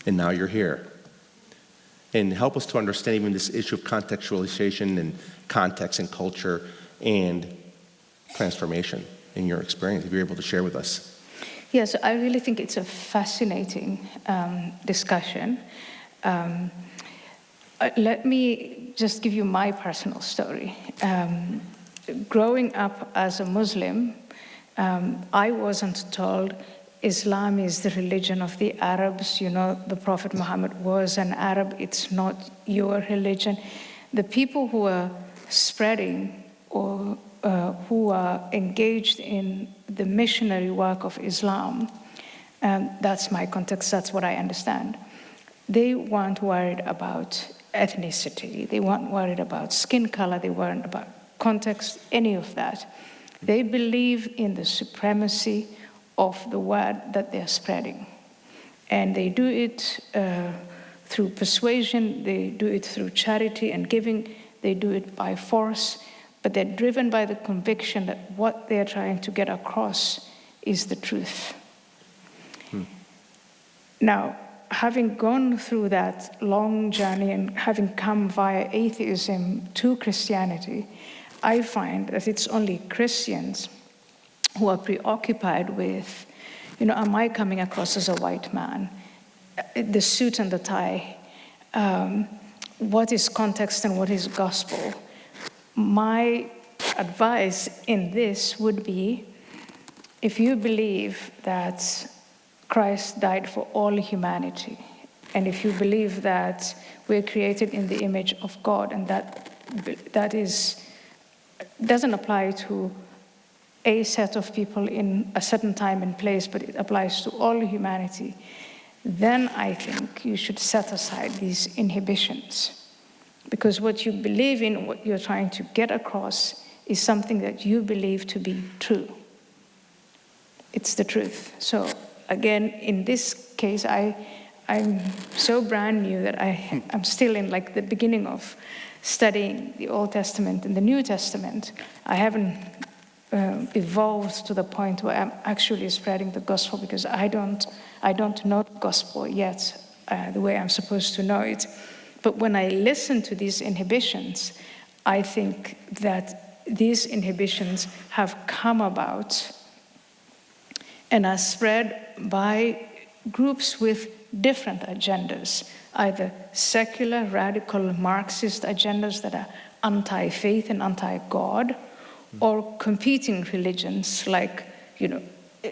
And now you're here. And help us to understand even this issue of contextualization and context and culture and transformation in your experience, if you're able to share with us. Yes, I really think it's a fascinating discussion. Let me just give you my personal story. Growing up as a Muslim, I wasn't told Islam is the religion of the Arabs. You know, the Prophet Muhammad was an Arab. It's not your religion. The people who are spreading or who are engaged in the missionary work of Islam, that's my context, that's what I understand. They weren't worried about ethnicity. They weren't worried about skin color. They weren't about context, any of that. They believe in the supremacy of the word that they're spreading. And they do it through persuasion, they do it through charity and giving, they do it by force, but they're driven by the conviction that what they're trying to get across is the truth. Now, having gone through that long journey and having come via atheism to Christianity, I find that it's only Christians who are preoccupied with, am I coming across as a white man? The suit and the tie. What is context and what is gospel? My advice in this would be, if you believe that Christ died for all humanity, and if you believe that we're created in the image of God, and that doesn't apply to a set of people in a certain time and place, but it applies to all humanity, then I think you should set aside these inhibitions. Because what you believe in, what you're trying to get across, is something that you believe to be true. It's the truth. So again, in this case, I'm so brand new that I'm still in like the beginning of studying the Old Testament and the New Testament. I haven't evolved to the point where I'm actually spreading the gospel, because I don't know the gospel yet the way I'm supposed to know it. But when I listen to these inhibitions, I think that these inhibitions have come about and are spread by groups with different agendas, either secular, radical, Marxist agendas that are anti-faith and anti-God, or competing religions like,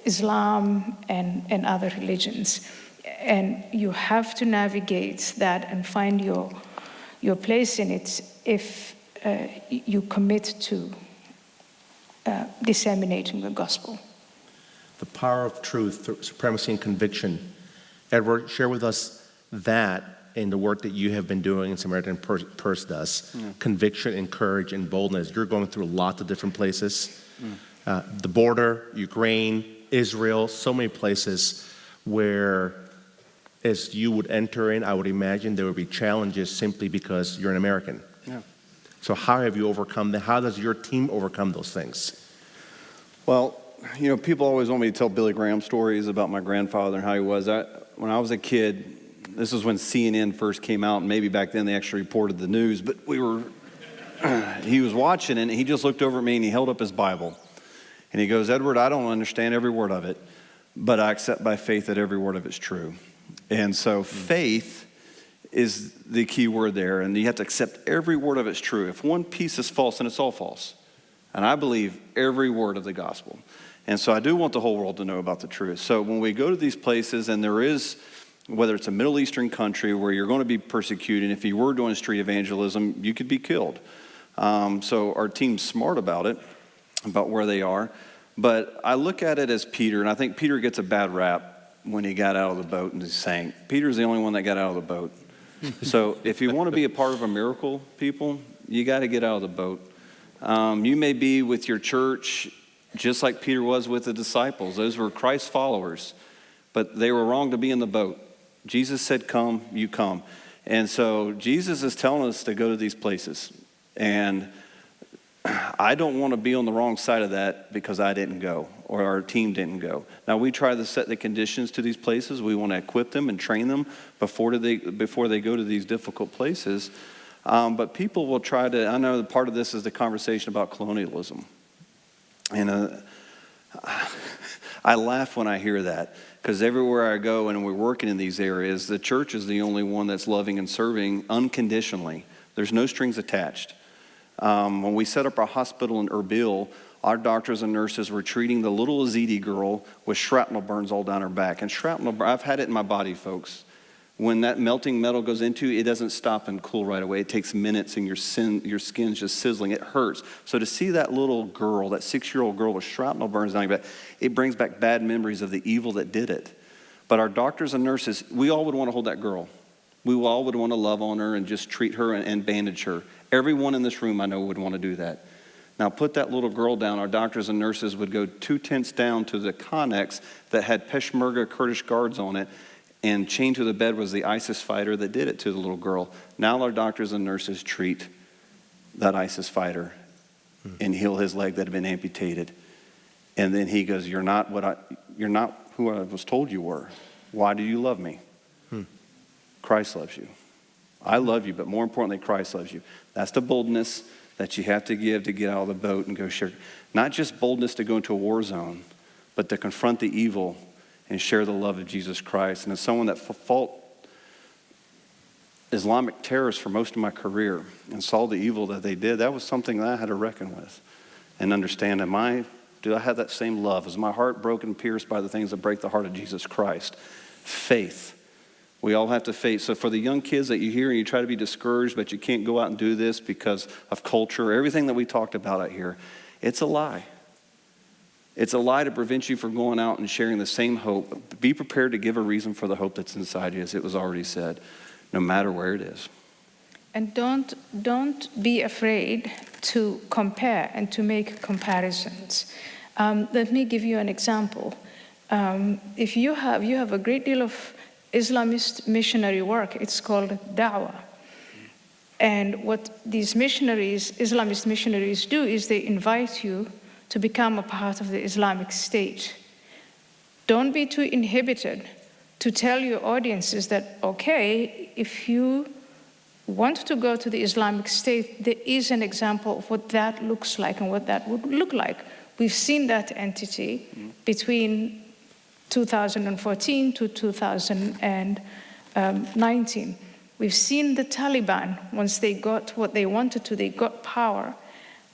Islam and other religions. And you have to navigate that and find your place in it if you commit to disseminating the gospel. The power of truth, supremacy, and conviction. Edward, share with us that in the work that you have been doing and Samaritan Purse does. Conviction and courage and boldness. You're going through lots of different places. The border, Ukraine, Israel, so many places where as you would enter in, I would imagine there would be challenges simply because you're an American. Yeah. So how have you overcome that? How does your team overcome those things? Well, people always want me to tell Billy Graham stories about my grandfather and how he was. When I was a kid, this is when CNN first came out, and maybe back then they actually reported the news, but he was watching, and he just looked over at me and he held up his Bible. And he goes, "Edward, I don't understand every word of it, but I accept by faith that every word of it's true." And so faith is the key word there, and you have to accept every word of it's true. If one piece is false, then it's all false. And I believe every word of the gospel. And so I do want the whole world to know about the truth. So when we go to these places, and there is, whether it's a Middle Eastern country where you're going to be persecuted, if you were doing street evangelism, you could be killed. So our team's smart about it, about where they are. But I look at it as Peter, and I think Peter gets a bad rap when he got out of the boat and he sank. Peter's the only one that got out of the boat. So if you want to be a part of a miracle, people, you got to get out of the boat. You may be with your church just like Peter was with the disciples. Those were Christ followers, but they were wrong to be in the boat. Jesus said, come, you come. And so Jesus is telling us to go to these places. And I don't want to be on the wrong side of that because I didn't go or our team didn't go. Now, we try to set the conditions to these places. We want to equip them and train them before they go to these difficult places. But people will try to, I know part of this is the conversation about colonialism. And I laugh when I hear that, because everywhere I go and we're working in these areas, the church is the only one that's loving and serving unconditionally. There's no strings attached. When we set up our hospital in Erbil, our doctors and nurses were treating the little Yazidi girl with shrapnel burns all down her back. And shrapnel, I've had it in my body, folks. When that melting metal goes into it, it doesn't stop and cool right away. It takes minutes, and your skin's just sizzling. It hurts. So to see that little girl, that 6-year-old girl with shrapnel burns down your back, it brings back bad memories of the evil that did it. But our doctors and nurses, we all would want to hold that girl. We all would want to love on her and just treat her and bandage her. Everyone in this room I know would want to do that. Now put that little girl down. Our doctors and nurses would go 2 tents down to the Connex that had Peshmerga Kurdish guards on it, and chained to the bed was the ISIS fighter that did it to the little girl. Now our doctors and nurses treat that ISIS fighter and heal his leg that had been amputated. And then he goes, you're not who I was told you were. Why do you love me? Christ loves you. I love you, but more importantly, Christ loves you. That's the boldness that you have to give to get out of the boat and go share. Not just boldness to go into a war zone, but to confront the evil and share the love of Jesus Christ. And as someone that fought Islamic terrorists for most of my career and saw the evil that they did, that was something that I had to reckon with and understand. Do I have that same love? Is my heart broken, pierced by the things that break the heart of Jesus Christ? Faith. We all have to faith. So for the young kids that you hear and you try to be discouraged, but you can't go out and do this because of culture, everything that we talked about out here, it's a lie. It's a lie to prevent you from going out and sharing the same hope. Be prepared to give a reason for the hope that's inside you, as it was already said, no matter where it is. And don't be afraid to compare and to make comparisons. Let me give you an example. If you have a great deal of Islamist missionary work, it's called da'wah. And what these missionaries, Islamist missionaries, do is they invite you to become a part of the Islamic State. Don't be too inhibited to tell your audiences that, okay, if you want to go to the Islamic State, there is an example of what that looks like and what that would look like. We've seen that entity between 2014 to 2019. We've seen the Taliban, once they got what they wanted to, they got power,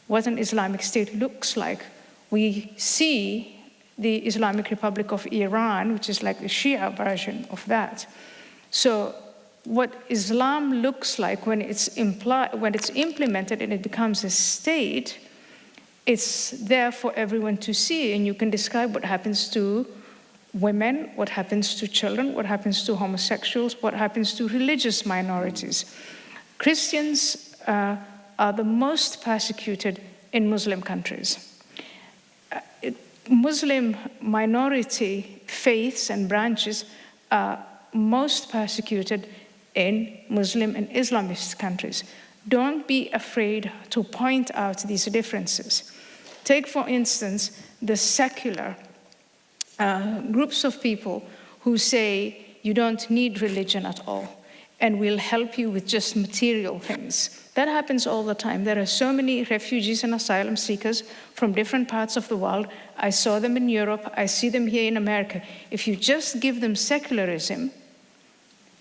what an Islamic State looks like. We see the Islamic Republic of Iran, which is like the Shia version of that. So what Islam looks like when it's implemented and it becomes a state, it's there for everyone to see, and you can describe what happens to women, what happens to children, what happens to homosexuals, what happens to religious minorities. Christians are the most persecuted in Muslim countries. Muslim minority faiths and branches are most persecuted in Muslim and Islamist countries. Don't be afraid to point out these differences. Take, for instance, the secular groups of people who say you don't need religion at all and will help you with just material things. That happens all the time. There are so many refugees and asylum seekers from different parts of the world. I saw them in Europe. I see them here in America. If you just give them secularism,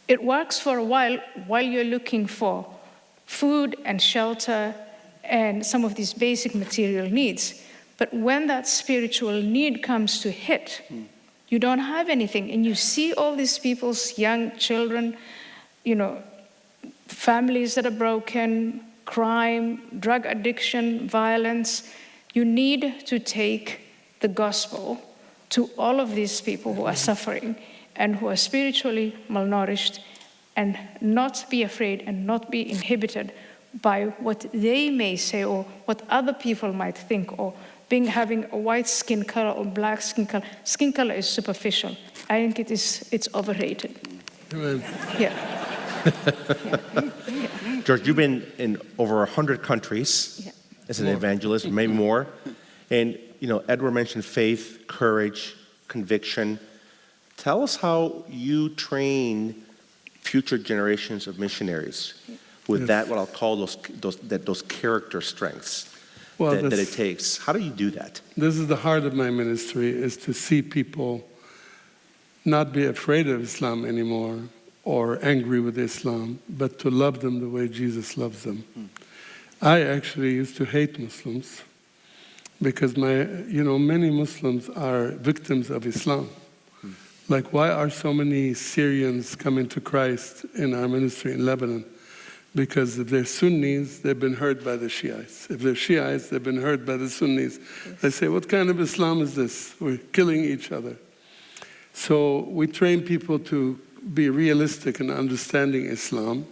It works for a while you're looking for food and shelter and some of these basic material needs. But when that spiritual need comes to hit, you don't have anything. And you see all these people's young children, families that are broken, crime, drug addiction, violence. You need to take the gospel to all of these people who are suffering and who are spiritually malnourished, and not be afraid and not be inhibited by what they may say or what other people might think, or having a white skin color or black skin color. Skin color is superficial. I think it's overrated. Amen. Yeah. George, you've been in over 100 countries as an evangelist, maybe more. And, Edward mentioned faith, courage, conviction. Tell us how you train future generations of missionaries with that, what I'll call those character strengths that it takes. How do you do that? This is the heart of my ministry, is to see people not be afraid of Islam anymore or angry with Islam, but to love them the way Jesus loves them. I actually used to hate Muslims because many Muslims are victims of Islam. Like, why are so many Syrians coming to Christ in our ministry in Lebanon? Because if they're Sunnis, they've been hurt by the Shiites. If they're Shiites, they've been hurt by the Sunnis. They say, what kind of Islam is this? We're killing each other. So we train people to be realistic in understanding Islam,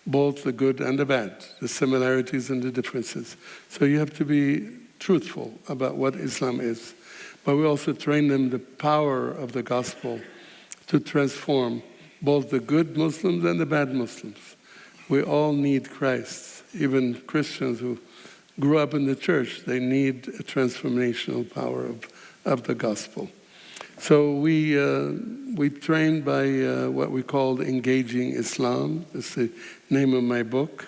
both the good and the bad, the similarities and the differences. So you have to be truthful about what Islam is. But we also train them the power of the gospel to transform both the good Muslims and the bad Muslims. We all need Christ. Even Christians who grew up in the church, they need a transformational power of the gospel. So we train by what we call engaging Islam. It's the name of my book.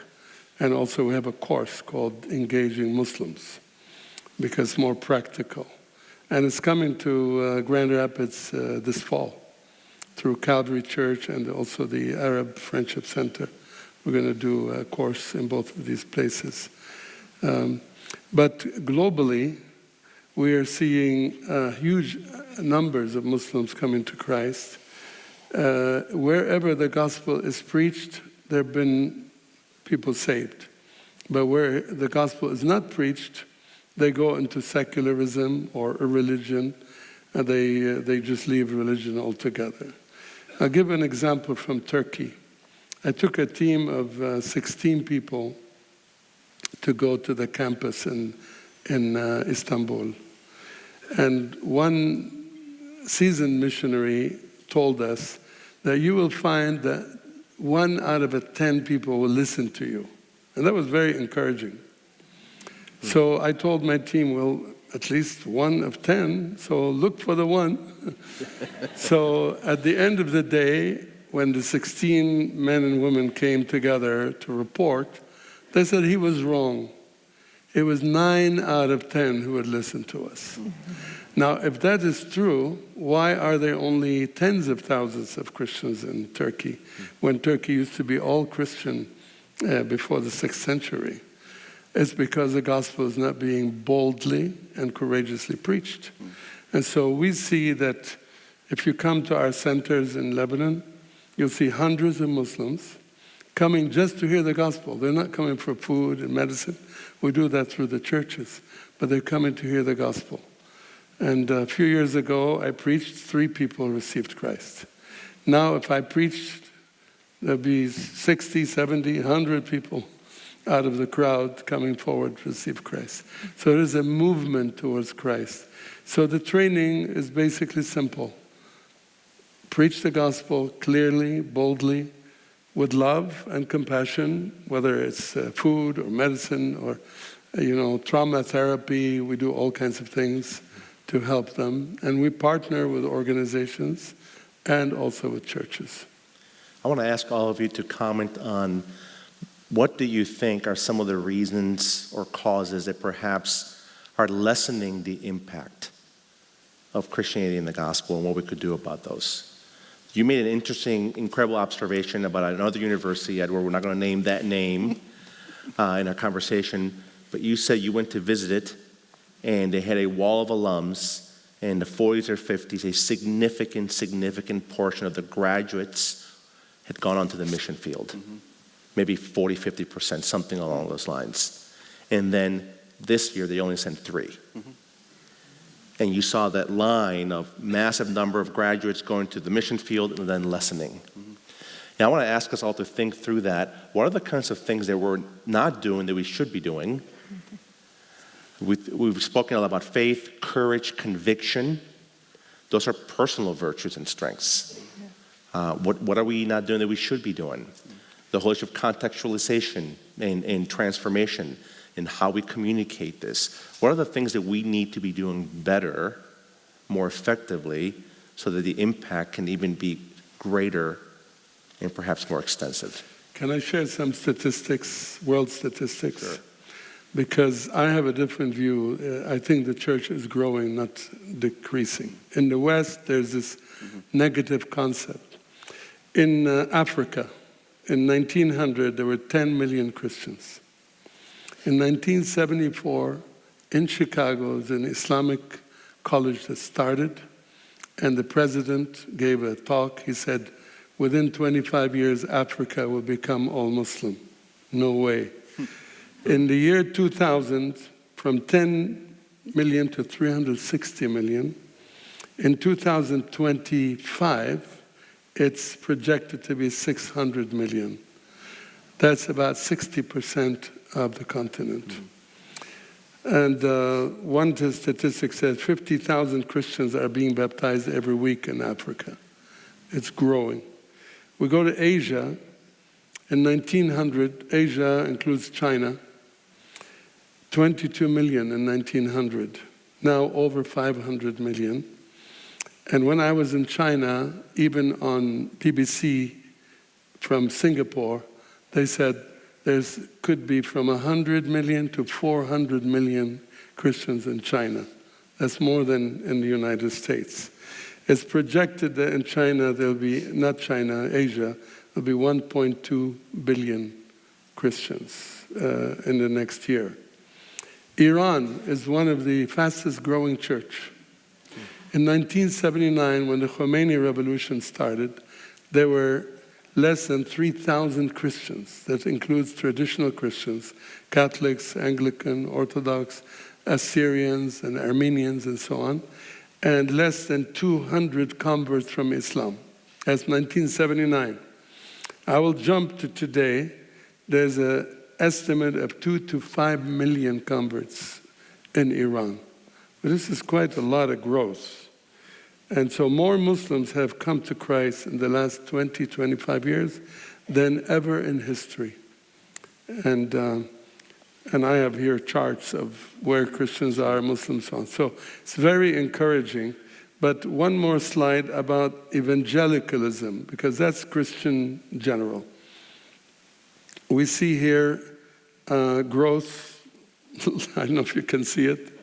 And also we have a course called Engaging Muslims, because it's more practical. And it's coming to Grand Rapids this fall through Calvary Church and also the Arab Friendship Center. We're going to do a course in both of these places. But globally, we are seeing huge numbers of Muslims coming to Christ. Wherever the gospel is preached, there have been people saved. But where the gospel is not preached, they go into secularism or a religion, and they just leave religion altogether. I'll give an example from Turkey. I took a team of 16 people to go to the campus in Istanbul. And one seasoned missionary told us that you will find that 1 out of 10 people will listen to you. And that was very encouraging. So I told my team, well, at least 1 of 10, so look for the 1. So at the end of the day, when the 16 men and women came together to report, they said he was wrong. It was 9 out of 10 who would listen to us. Now, if that is true, why are there only tens of thousands of Christians in Turkey, when Turkey used to be all Christian before the 6th century? It's because the gospel is not being boldly and courageously preached. And so we see that if you come to our centers in Lebanon, you'll see hundreds of Muslims coming just to hear the gospel. They're not coming for food and medicine. We do that through the churches, but they're coming to hear the gospel. And a few years ago, I preached, 3 people received Christ. Now, if I preached, there'll be 60, 70, 100 people out of the crowd coming forward to receive Christ. So there is a movement towards Christ. So the training is basically simple. Preach the gospel clearly, boldly, with love and compassion, whether it's food or medicine or trauma therapy. We do all kinds of things to help them. And we partner with organizations and also with churches. I want to ask all of you to comment on what do you think are some of the reasons or causes that perhaps are lessening the impact of Christianity and the gospel, and what we could do about those. You made an interesting, incredible observation about another university, Edward. We're not going to name that name in our conversation, but you said you went to visit it, and they had a wall of alums in the 40s or 50s. A significant portion of the graduates had gone onto the mission field, maybe 40, 50%, something along those lines. And then this year, they only sent 3. And you saw that line of massive number of graduates going to the mission field and then lessening. Now, I want to ask us all to think through that. What are the kinds of things that we're not doing that we should be doing? We've spoken a lot about faith, courage, conviction. Those are personal virtues and strengths. What are we not doing that we should be doing? The whole issue of contextualization and transformation and how we communicate this. What are the things that we need to be doing better, more effectively, so that the impact can even be greater and perhaps more extensive? Can I share some statistics, world statistics? Sure. Because I have a different view. I think the church is growing, not decreasing. In the West, there's this negative concept. In Africa, in 1900, there were 10 million Christians. In 1974, in Chicago, there was an Islamic college that started, and the president gave a talk. He said, within 25 years, Africa will become all Muslim. No way. In the year 2000, from 10 million to 360 million. In 2025, it's projected to be 600 million. That's about 60% of the continent. And one statistic says 50,000 Christians are being baptized every week in Africa. It's growing. We go to Asia. In 1900, Asia includes China, 22 million in 1900, now over 500 million. And when I was in China, even on BBC from Singapore, they said there could be from 100 million to 400 million Christians in China. That's more than in the United States. It's projected that in China, there'll be, not China, Asia, there'll be 1.2 billion Christians in the next year. Iran is one of the fastest growing church. In 1979, when the Khomeini revolution started, there were less than 3,000 Christians. That includes traditional Christians, Catholics, Anglican, Orthodox, Assyrians, and Armenians, and so on, and less than 200 converts from Islam. That's 1979. I will jump to today. There's an estimate of 2 to 5 million converts in Iran. But this is quite a lot of growth. And so more Muslims have come to Christ in the last 20, 25 years than ever in history. And I have here charts of where Christians are, Muslims are. So it's very encouraging. But one more slide about evangelicalism, because that's Christian general. We see here growth, I don't know if you can see it,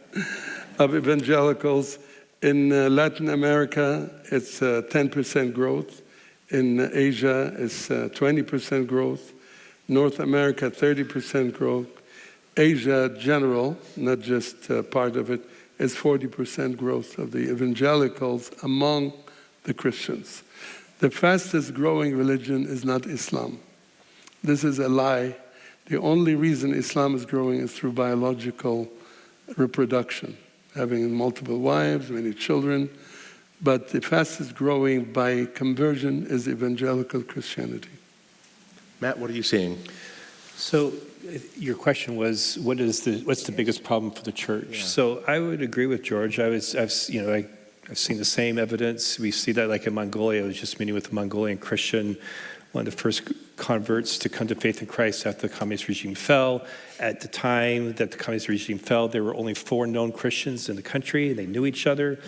of evangelicals. In Latin America, it's 10% growth. In Asia, it's 20% growth. North America, 30% growth. Asia general, not just part of it, is 40% growth of the evangelicals among the Christians. The fastest growing religion is not Islam. This is a lie. The only reason Islam is growing is through biological reproduction, having multiple wives, many children. But the fastest growing by conversion is evangelical Christianity. Matt, what are you seeing? So your question was, what's the biggest problem for the church? Yeah. So I would agree with George. I've seen the same evidence. We see that like in Mongolia. I was just meeting with a Mongolian Christian, one of the first converts to come to faith in Christ after the communist regime fell. At the time that the communist regime fell, there were only 4 known Christians in the country. They knew each other.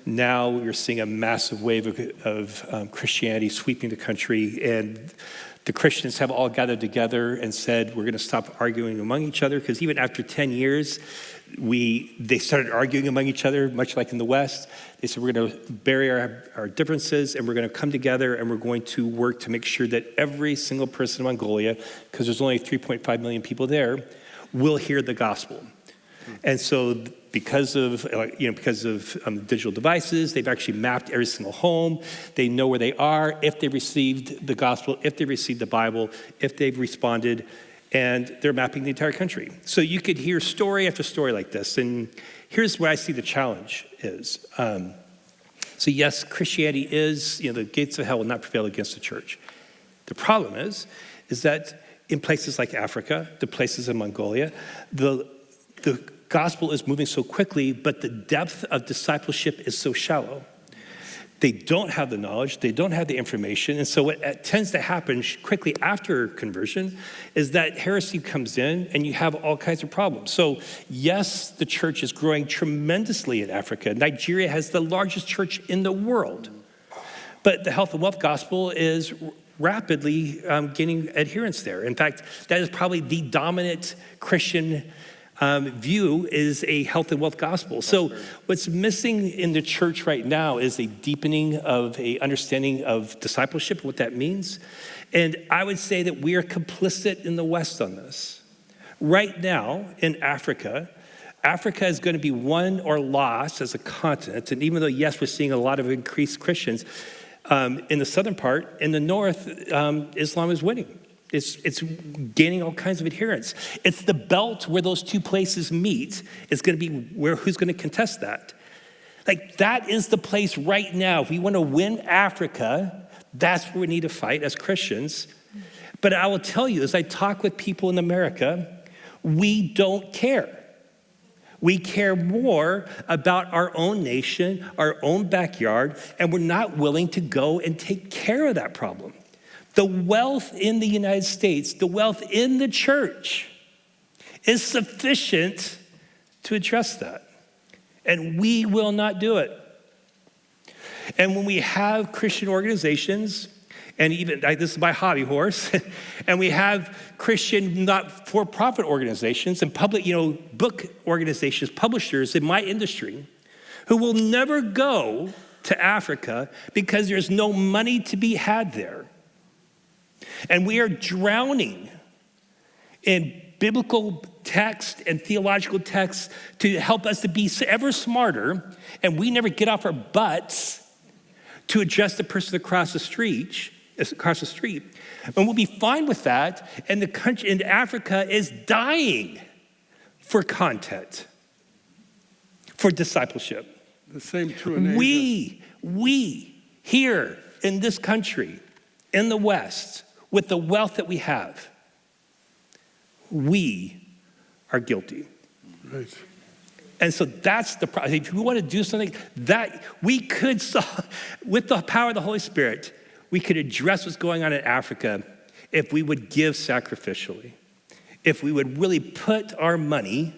Now we're seeing a massive wave of Christianity sweeping the country, and the Christians have all gathered together and said, we're going to stop arguing among each other, because even after 10 years, They started arguing among each other, much like in the West. They said, we're going to bury our differences, and we're going to come together, and we're going to work to make sure that every single person in Mongolia, because there's only 3.5 million people there, will hear the gospel. And so because of digital devices, they've actually mapped every single home. They know where they are, if they received the gospel, if they received the Bible, if they've responded, and they're mapping the entire country. So you could hear story after story like this. And here's where I see the challenge is. So yes, Christianity is, the gates of hell will not prevail against the church. The problem is that in places like Africa, the places in Mongolia, the gospel is moving so quickly, but the depth of discipleship is so shallow. They don't have the knowledge, they don't have the information, and so what tends to happen quickly after conversion is that heresy comes in and you have all kinds of problems. So yes, the church is growing tremendously in Africa. Nigeria has the largest church in the world, but the health and wealth gospel is rapidly gaining adherence there. In fact, that is probably the dominant Christian view is a health and wealth gospel. So what's missing in the church right now is a deepening of a understanding of discipleship, what that means. And I would say that we are complicit in the West on this. Right now in Africa is going to be won or lost as a continent. And even though, yes, we're seeing a lot of increased Christians, in the southern part, in the north, Islam is winning. It's gaining all kinds of adherents. It's the belt where those two places meet. It's going to be who's going to contest that. Like, that is the place right now. If we want to win Africa, that's where we need to fight as Christians. But I will tell you, as I talk with people in America, we don't care. We care more about our own nation, our own backyard, and we're not willing to go and take care of that problem. The wealth in the United States, the wealth in the church is sufficient to address that. And we will not do it. And when we have Christian organizations, and even, this is my hobby horse, and we have Christian not-for-profit organizations and public, book organizations, publishers in my industry, who will never go to Africa because there's no money to be had there. And we are drowning in biblical text and theological texts to help us to be ever smarter, and we never get off our butts to address the person across the street. And we'll be fine with that, and the country in Africa is dying for content, for discipleship. The same true in Asia. We here in this country, in the West, with the wealth that we have, we are guilty. Right. And so that's the problem. If we want to do something that we could solve with the power of the Holy Spirit, we could address what's going on in Africa if we would give sacrificially, if we would really put our money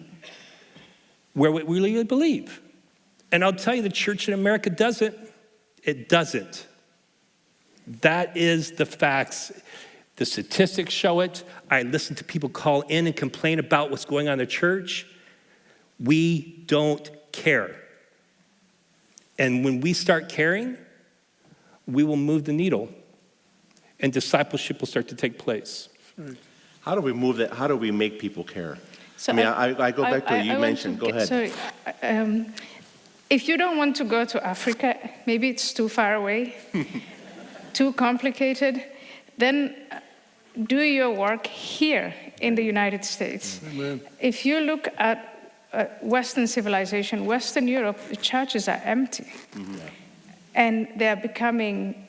where we really believe. And I'll tell you, the church in America doesn't. It doesn't. That is the facts. The statistics show it. I listen to people call in and complain about what's going on in the church. We don't care. And when we start caring, we will move the needle and discipleship will start to take place. How do we move that? How do we make people care? So I go back to what you mentioned. Go ahead. Sorry. If you don't want to go to Africa, maybe it's too far away, too complicated, then do your work here in the United States. Amen. If you look at Western civilization, Western Europe, the churches are empty. Mm-hmm. And they're becoming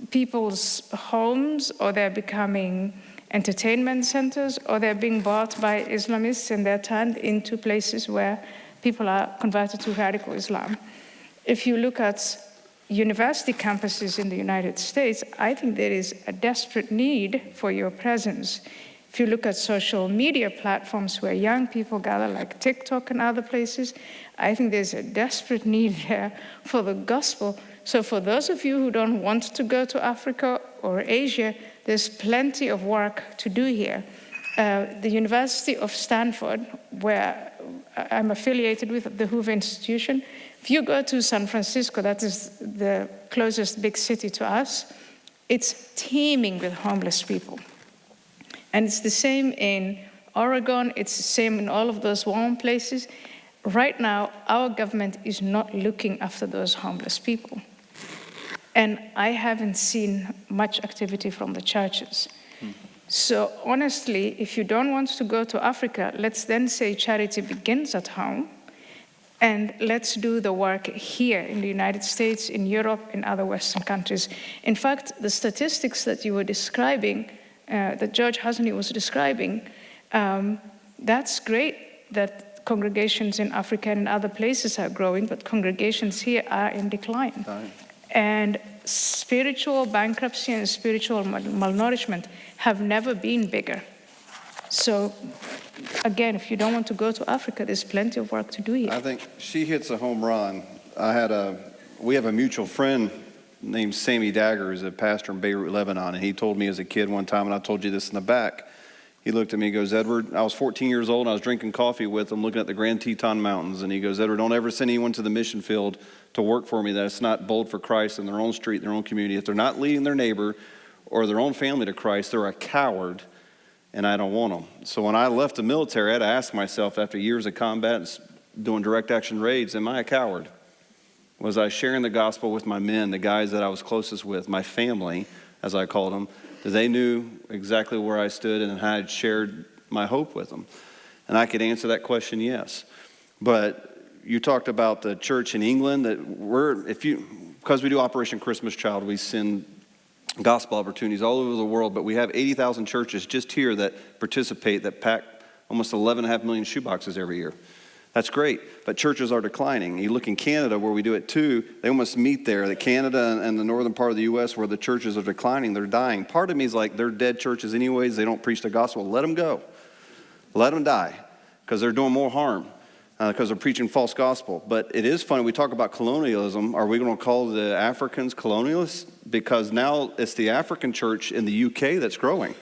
people's homes, or they're becoming entertainment centers, or they're being bought by Islamists and they're turned into places where people are converted to radical Islam. If you look at university campuses in the United States, I think there is a desperate need for your presence. If you look at social media platforms where young people gather, like TikTok and other places, I think there's a desperate need there for the gospel. So for those of you who don't want to go to Africa or Asia, there's plenty of work to do here. The University of Stanford, where I'm affiliated with the Hoover Institution. If you go to San Francisco, that is the closest big city to us, it's teeming with homeless people. And it's the same in Oregon, it's the same in all of those warm places. Right now, our government is not looking after those homeless people. And I haven't seen much activity from the churches. So honestly, if you don't want to go to Africa, let's then say charity begins at home, and let's do the work here in the United States, in Europe, in other Western countries. In fact, the statistics that you were describing, that George Hasney was describing, that's great that congregations in Africa and in other places are growing, but congregations here are in decline. Right. And spiritual bankruptcy and spiritual malnourishment have never been bigger. So again, if you don't want to go to Africa, there's plenty of work to do here. I think she hits a home run. We have a mutual friend named Sammy Dagger, who's a pastor in Beirut, Lebanon, and he told me as a kid one time, and I told you this in the back, he looked at me and goes, Edward, I was 14 years old and I was drinking coffee with him looking at the Grand Teton Mountains, and he goes, Edward, don't ever send anyone to the mission field to work for me that's not bold for Christ in their own street, in their own community. If they're not leading their neighbor or their own family to Christ, they're a coward, and I don't want them. So when I left the military, I had to ask myself after years of combat and doing direct action raids, am I a coward? Was I sharing the gospel with my men, the guys that I was closest with, my family, as I called them? They knew exactly where I stood and I had shared my hope with them. And I could answer that question, yes. But you talked about the church in England, that because we do Operation Christmas Child, we send gospel opportunities all over the world, but we have 80,000 churches just here that participate, that pack almost 11.5 million shoeboxes every year. That's great, but churches are declining. You look in Canada where we do it too, they almost meet there. The Canada and the northern part of the U.S. where the churches are declining, they're dying. Part of me is like, they're dead churches anyways, they don't preach the gospel. Let them go. Let them die, because they're doing more harm, because they're preaching false gospel. But it is funny, we talk about colonialism. Are we going to call the Africans colonialists? Because now it's the African church in the UK that's growing.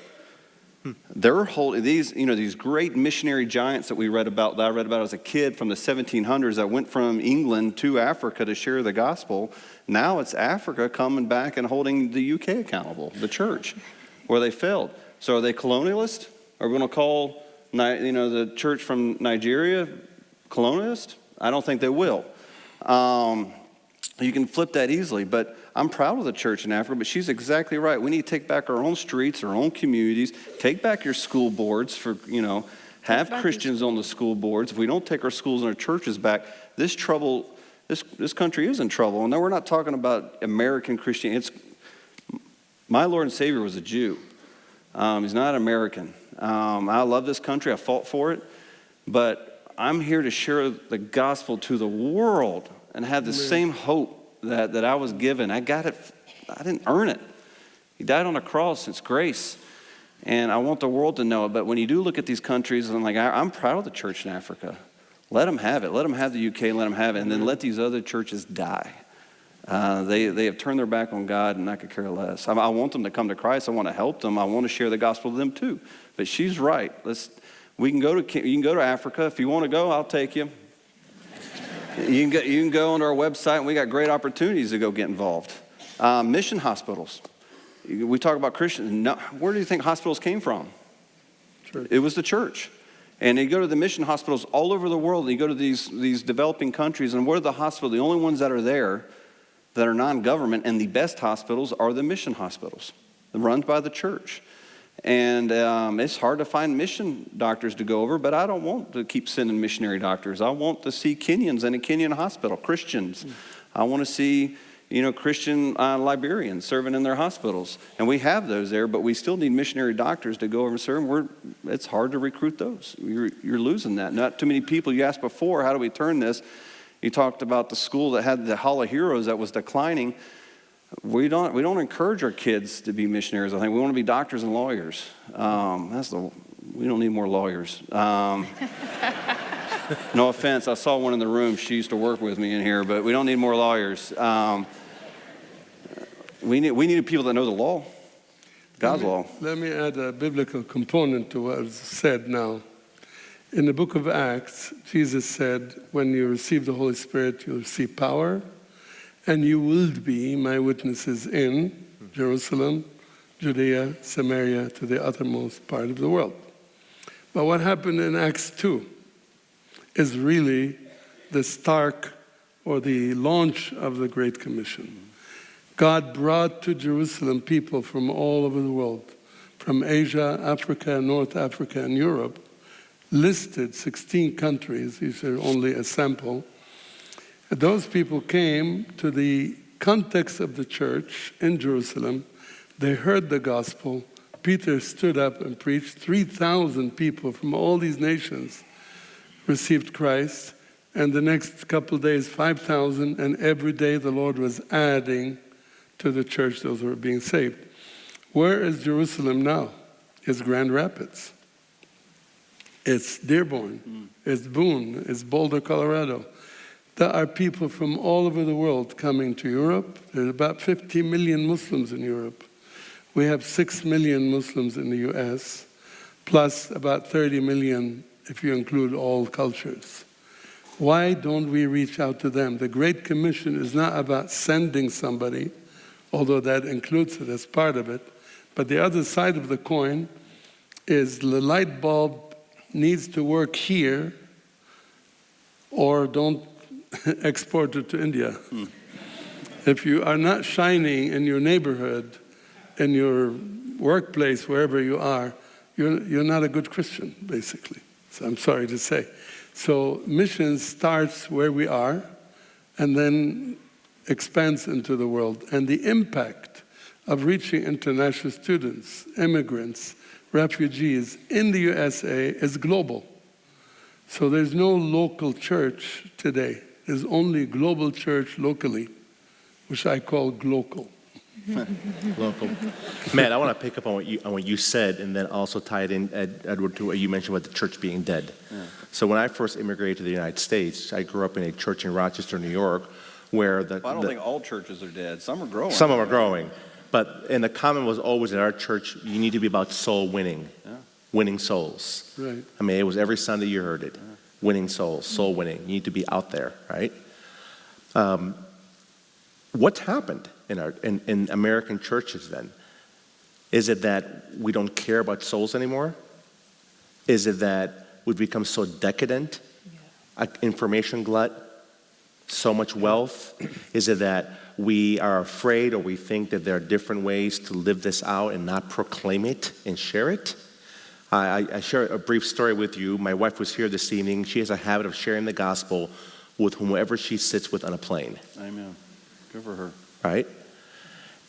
They're holding these great missionary giants that I read about as a kid from the 1700s that went from England to Africa to share the gospel. Now it's Africa coming back and holding the UK accountable, the church, where they failed. So are they colonialist? Are we going to call the church from Nigeria colonialist? I don't think they will. You can flip that easily, but I'm proud of the church in Africa, but she's exactly right. We need to take back our own streets, our own communities, take back your school boards have Christians on the school boards. If we don't take our schools and our churches back, this country is in trouble. And then we're not talking about American Christianity. My Lord and Savior was a Jew. He's not American. I love this country. I fought for it. But I'm here to share the gospel to the world and have the same hope that I was given. I got it. I didn't earn it. He died on a cross. It's grace. And I want the world to know it. But when you do look at these countries, I'm proud of the church in Africa. Let them have it. Let them have the UK. Let them have it. And then let these other churches die. They have turned their back on God, and I could care less. I want them to come to Christ. I want to help them. I want to share the gospel to them too. But she's right. You can go to Africa. If you want to go, I'll take you. You can go on our website, and we got great opportunities to go get involved. Mission hospitals. We talk about Christians. No, where do you think hospitals came from? Church. It was the church. And you go to the mission hospitals all over the world, and you go to these developing countries, and what are the hospitals? The only ones that are there that are non-government, and the best hospitals are the mission hospitals, run by the church. And it's hard to find mission doctors to go over, but I don't want to keep sending missionary doctors. I want to see Kenyans in a Kenyan hospital, Christians. I want to see, Christian Liberians serving in their hospitals. And we have those there, but we still need missionary doctors to go over and serve. It's hard to recruit those. You're losing that. Not too many people. You asked before, how do we turn this? You talked about the school that had the Hall of Heroes that was declining. We don't encourage our kids to be missionaries. I think we want to be doctors and lawyers. We don't need more lawyers. No offense, I saw one in the room. She used to work with me in here, but we don't need more lawyers. We need people that know the law, God's law. Let me add a biblical component to what is said now. In the book of Acts, Jesus said, when you receive the Holy Spirit, you'll receive power, and you will be my witnesses in Jerusalem, Judea, Samaria, to the uttermost part of the world. But what happened in Acts 2 is really the start or the launch of the Great Commission. God brought to Jerusalem people from all over the world, from Asia, Africa, North Africa, and Europe, listed 16 countries. These are only a sample. Those people came to the context of the church in Jerusalem. They heard the gospel. Peter stood up and preached. 3,000 people from all these nations received Christ. And the next couple of days, 5,000. And every day the Lord was adding to the church those who were being saved. Where is Jerusalem now? It's Grand Rapids. It's Dearborn. It's Boone. It's Boulder, Colorado. There are people from all over the world coming to Europe. There's about 50 million Muslims in Europe. We have 6 million Muslims in the US, plus about 30 million if you include all cultures. Why don't we reach out to them? The Great Commission is not about sending somebody, although that includes it as part of it. But the other side of the coin is the light bulb needs to work here, or don't export it to India. If you are not shining in your neighborhood, in your workplace, wherever you are, you're not a good Christian, basically. So I'm sorry to say. So mission starts where we are and then expands into the world. And the impact of reaching international students, immigrants, refugees in the USA is global. So there's no local church today. There's only global church locally, which I call glocal. Local. Matt, I want to pick up on what you said and then also tie it in, Edward, to what you mentioned about the church being dead. Yeah. So when I first immigrated to the United States, I grew up in a church in Rochester, New York, where I don't think all churches are dead. Some are growing. Some of them are growing. And the comment was always in our church, you need to be about soul winning, winning souls. Right. I mean, it was every Sunday you heard it, winning souls, soul winning. You need to be out there, right? What's happened in American churches then? Is it that we don't care about souls anymore? Is it that we've become so decadent, an information glut, so much wealth? Is it that we are afraid or we think that there are different ways to live this out and not proclaim it and share it? I share a brief story with you. My wife was here this evening. She has a habit of sharing the gospel with whomever she sits with on a plane. Amen. Good for her. Right?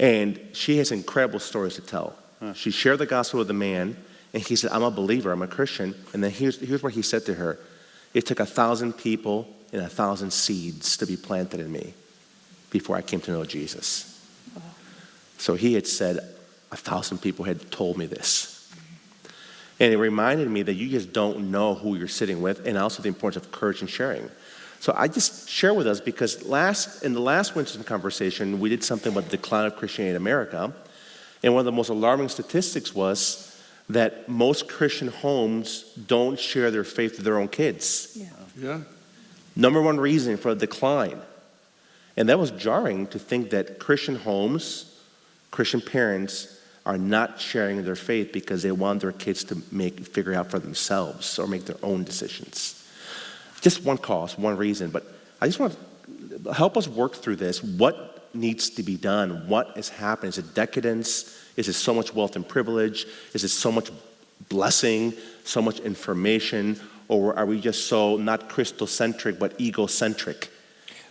And she has incredible stories to tell. She shared the gospel with a man, and he said, I'm a believer, I'm a Christian. And then here's what he said to her. It took 1,000 people and 1,000 seeds to be planted in me before I came to know Jesus. Wow. So he had said, 1,000 people had told me this. And it reminded me that you just don't know who you're sitting with, and also the importance of courage and sharing. So I just share with us, because in the last Winston conversation, we did something about the decline of Christianity in America. And one of the most alarming statistics was that most Christian homes don't share their faith with their own kids. Yeah. Number one reason for the decline. And that was jarring to think that Christian homes, Christian parents, are not sharing their faith because they want their kids to figure out for themselves or make their own decisions. Just one cause, one reason, but I just want to help us work through this. What needs to be done? What is happening? Is it decadence? Is it so much wealth and privilege? Is it so much blessing, so much information? Or are we just so not Christocentric, but egocentric?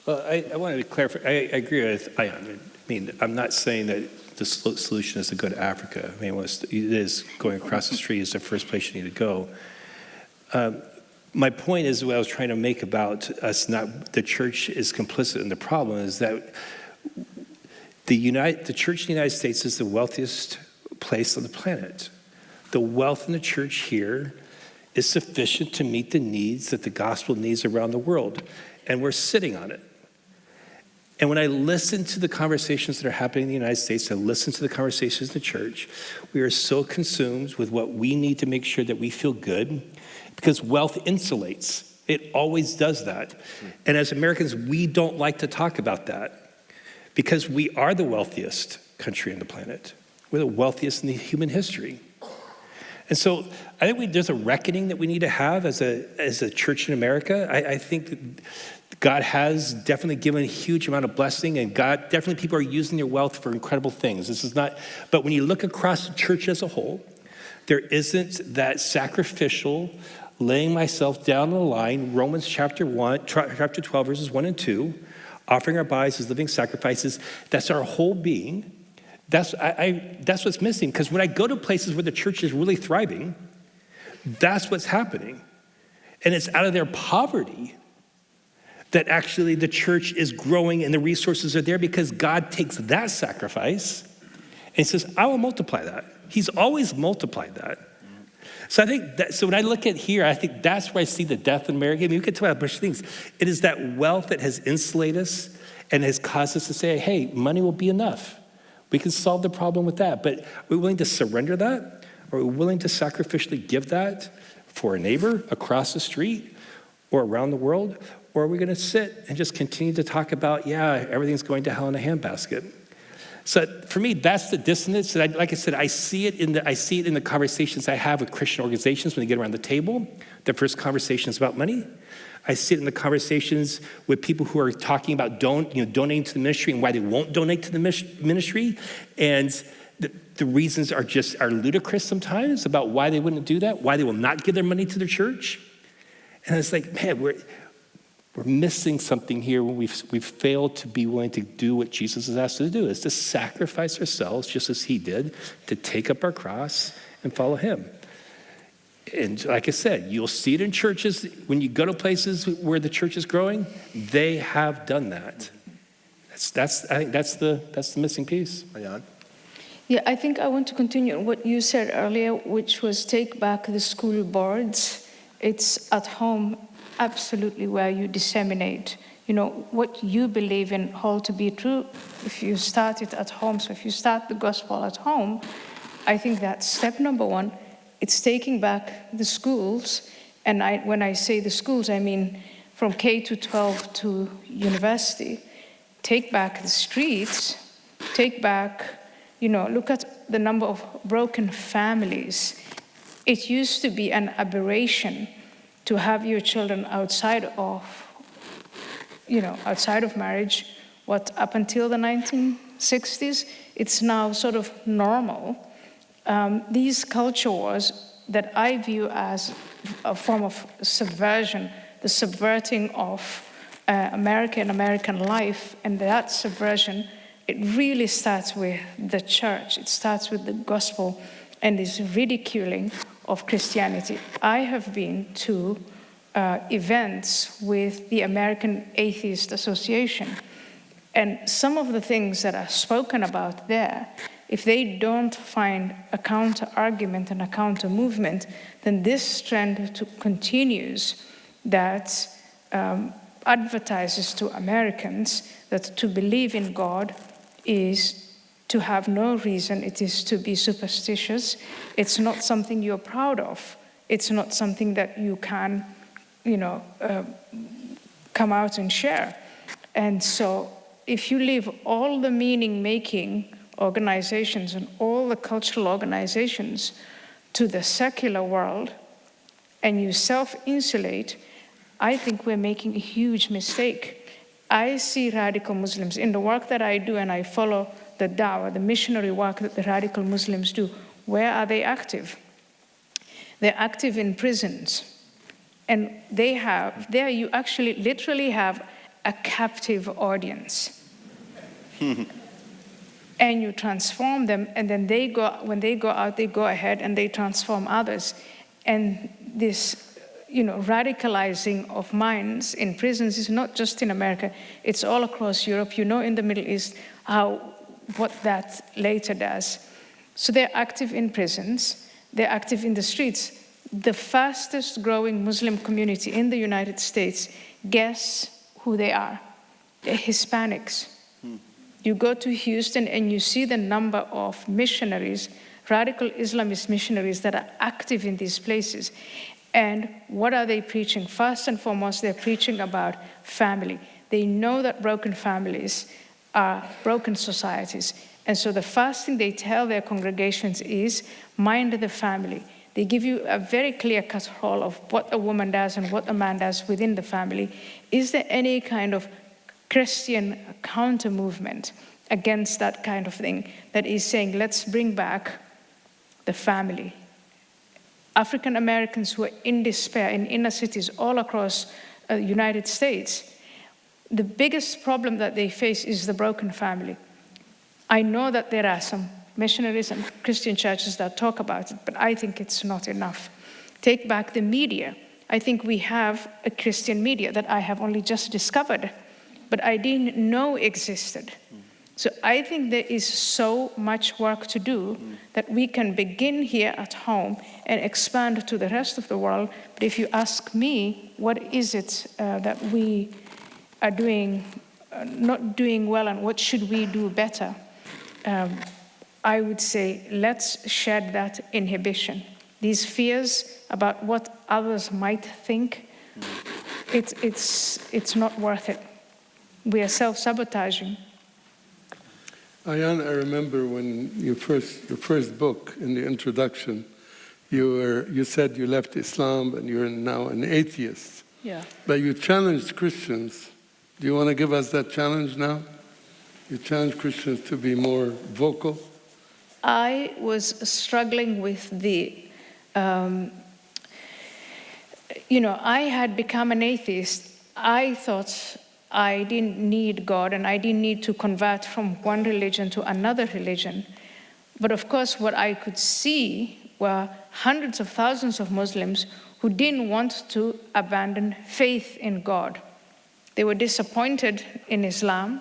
Well, I wanted to clarify. I agree with Ian. I mean, I'm not saying that the solution is to go to Africa. I mean, it is going across the street is the first place you need to go. My point is what I was trying to make about us not, the church is complicit in the problem is that the church in the United States is the wealthiest place on the planet. The wealth in the church here is sufficient to meet the needs that the gospel needs around the world. And we're sitting on it. And when I listen to the conversations that are happening in the United States, I listen to the conversations in the church, we are so consumed with what we need to make sure that we feel good. because wealth insulates. It always does that. And as Americans, we don't like to talk about that because we are the wealthiest country on the planet. We're the wealthiest in the human history. And so I think there's a reckoning that we need to have as a church in America. I think that God has definitely given a huge amount of blessing, and people are using their wealth for incredible things. But when you look across the church as a whole, there isn't that sacrificial laying myself down on the line, Romans chapter 12, verses 1 and 2, offering our bodies as living sacrifices. That's our whole being. That's what's missing, because when I go to places where the church is really thriving, that's what's happening. And it's out of their poverty that actually the church is growing and the resources are there, because God takes that sacrifice and he says, I will multiply that. He's always multiplied that. So I think so when I look at here, I think that's where I see the death in America. I mean, we could talk about a bunch of things. It is that wealth that has insulated us and has caused us to say, hey, money will be enough. We can solve the problem with that. But are we willing to surrender that? Are we willing to sacrificially give that for a neighbor across the street or around the world? Or are we going to sit and just continue to talk about, everything's going to hell in a handbasket? So for me, that's the dissonance. And like I said, I see it in the conversations I have with Christian organizations when they get around the table. The first conversation is about money. I see it in the conversations with people who are talking about donating to the ministry and why they won't donate to the ministry. And the reasons are ludicrous sometimes about why they wouldn't do that, why they will not give their money to their church. And it's like, man, we're missing something here when we've failed to be willing to do what Jesus has asked us to do, is to sacrifice ourselves just as he did, to take up our cross and follow him. And like I said, you'll see it in churches. When you go to places where the church is growing, they have done that. I think that's the missing piece. Ayan? Yeah, I think I want to continue on what you said earlier, which was take back the school boards. It's at home absolutely where you disseminate, what you believe in hold to be true. If you start it at home, so if you start the gospel at home, I think that's step number one. It's taking back the schools. And when I say the schools, I mean from K to 12 to university. Take back the streets, take back, look at the number of broken families. It used to be an aberration to have your children outside of marriage. Up until the 1960s, it's now sort of normal. These culture wars that I view as a form of subversion, the subverting of America and American life, and that subversion, it really starts with the church. It starts with the gospel and this ridiculing of Christianity. I have been to events with the American Atheist Association, and some of the things that are spoken about there, if they don't find a counter argument and a counter movement, then this trend continues that advertises to Americans that to believe in God is to have no reason, it is to be superstitious. It's not something you're proud of. It's not something that you can, come out and share. And so if you leave all the meaning-making organizations and all the cultural organizations to the secular world and you self-insulate, I think we're making a huge mistake. I see radical Muslims in the work that I do, and I follow the dawah, the missionary work that the radical Muslims do. Where are they active? They're active in prisons. And there you actually literally have a captive audience. And you transform them, and then when they go out, they go ahead and they transform others. And this, radicalizing of minds in prisons is not just in America, it's all across Europe. In the Middle East, what that later does. So they're active in prisons, they're active in the streets. The fastest growing Muslim community in the United States, guess who they are? They're Hispanics. You go to Houston and you see the number of missionaries, radical Islamist missionaries that are active in these places. And what are they preaching? First and foremost, they're preaching about family. They know that broken families are broken societies. And so the first thing they tell their congregations is, mind the family. They give you a very clear-cut role of what a woman does and what a man does within the family. Is there any kind of Christian counter-movement against that kind of thing that is saying, let's bring back the family? African Americans who are in despair in inner cities all across the United States, the biggest problem that they face is the broken family. I know that there are some missionaries and Christian churches that talk about it, but I think it's not enough. Take back the media. I think we have a Christian media that I have only just discovered, but I didn't know existed. So I think there is so much work to do that we can begin here at home and expand to the rest of the world. But if you ask me, what is it that we are doing, not doing well, and what should we do better? I would say, let's shed that inhibition. These fears about what others might think, it's not worth it. We are self-sabotaging. Ayan, I remember when your first book, in the introduction, you said you left Islam and you're now an atheist. Yeah. But you challenged Christians. Do you want to give us that challenge now? You challenge Christians to be more vocal. I was struggling with I had become an atheist. I thought I didn't need God and I didn't need to convert from one religion to another religion. But of course, what I could see were hundreds of thousands of Muslims who didn't want to abandon faith in God. They were disappointed in Islam.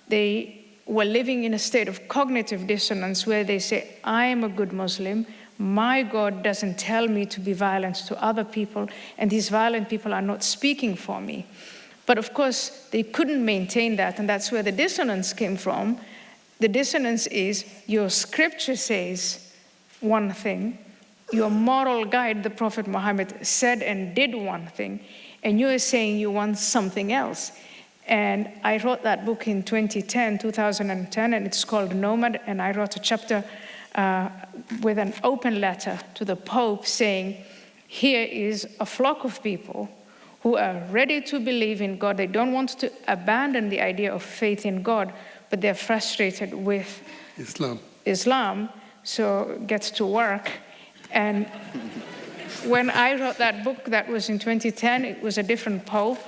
They were living in a state of cognitive dissonance where they say, I am a good Muslim. My God doesn't tell me to be violent to other people, and these violent people are not speaking for me. But of course, they couldn't maintain that, and that's where the dissonance came from. The dissonance is your scripture says one thing, your moral guide, the Prophet Muhammad, said and did one thing, and you are saying you want something else. And I wrote that book in 2010, and it's called Nomad, and I wrote a chapter with an open letter to the Pope saying, here is a flock of people who are ready to believe in God. They don't want to abandon the idea of faith in God, but they're frustrated with Islam, so get to work. And when I wrote that book, that was in 2010, it was a different Pope.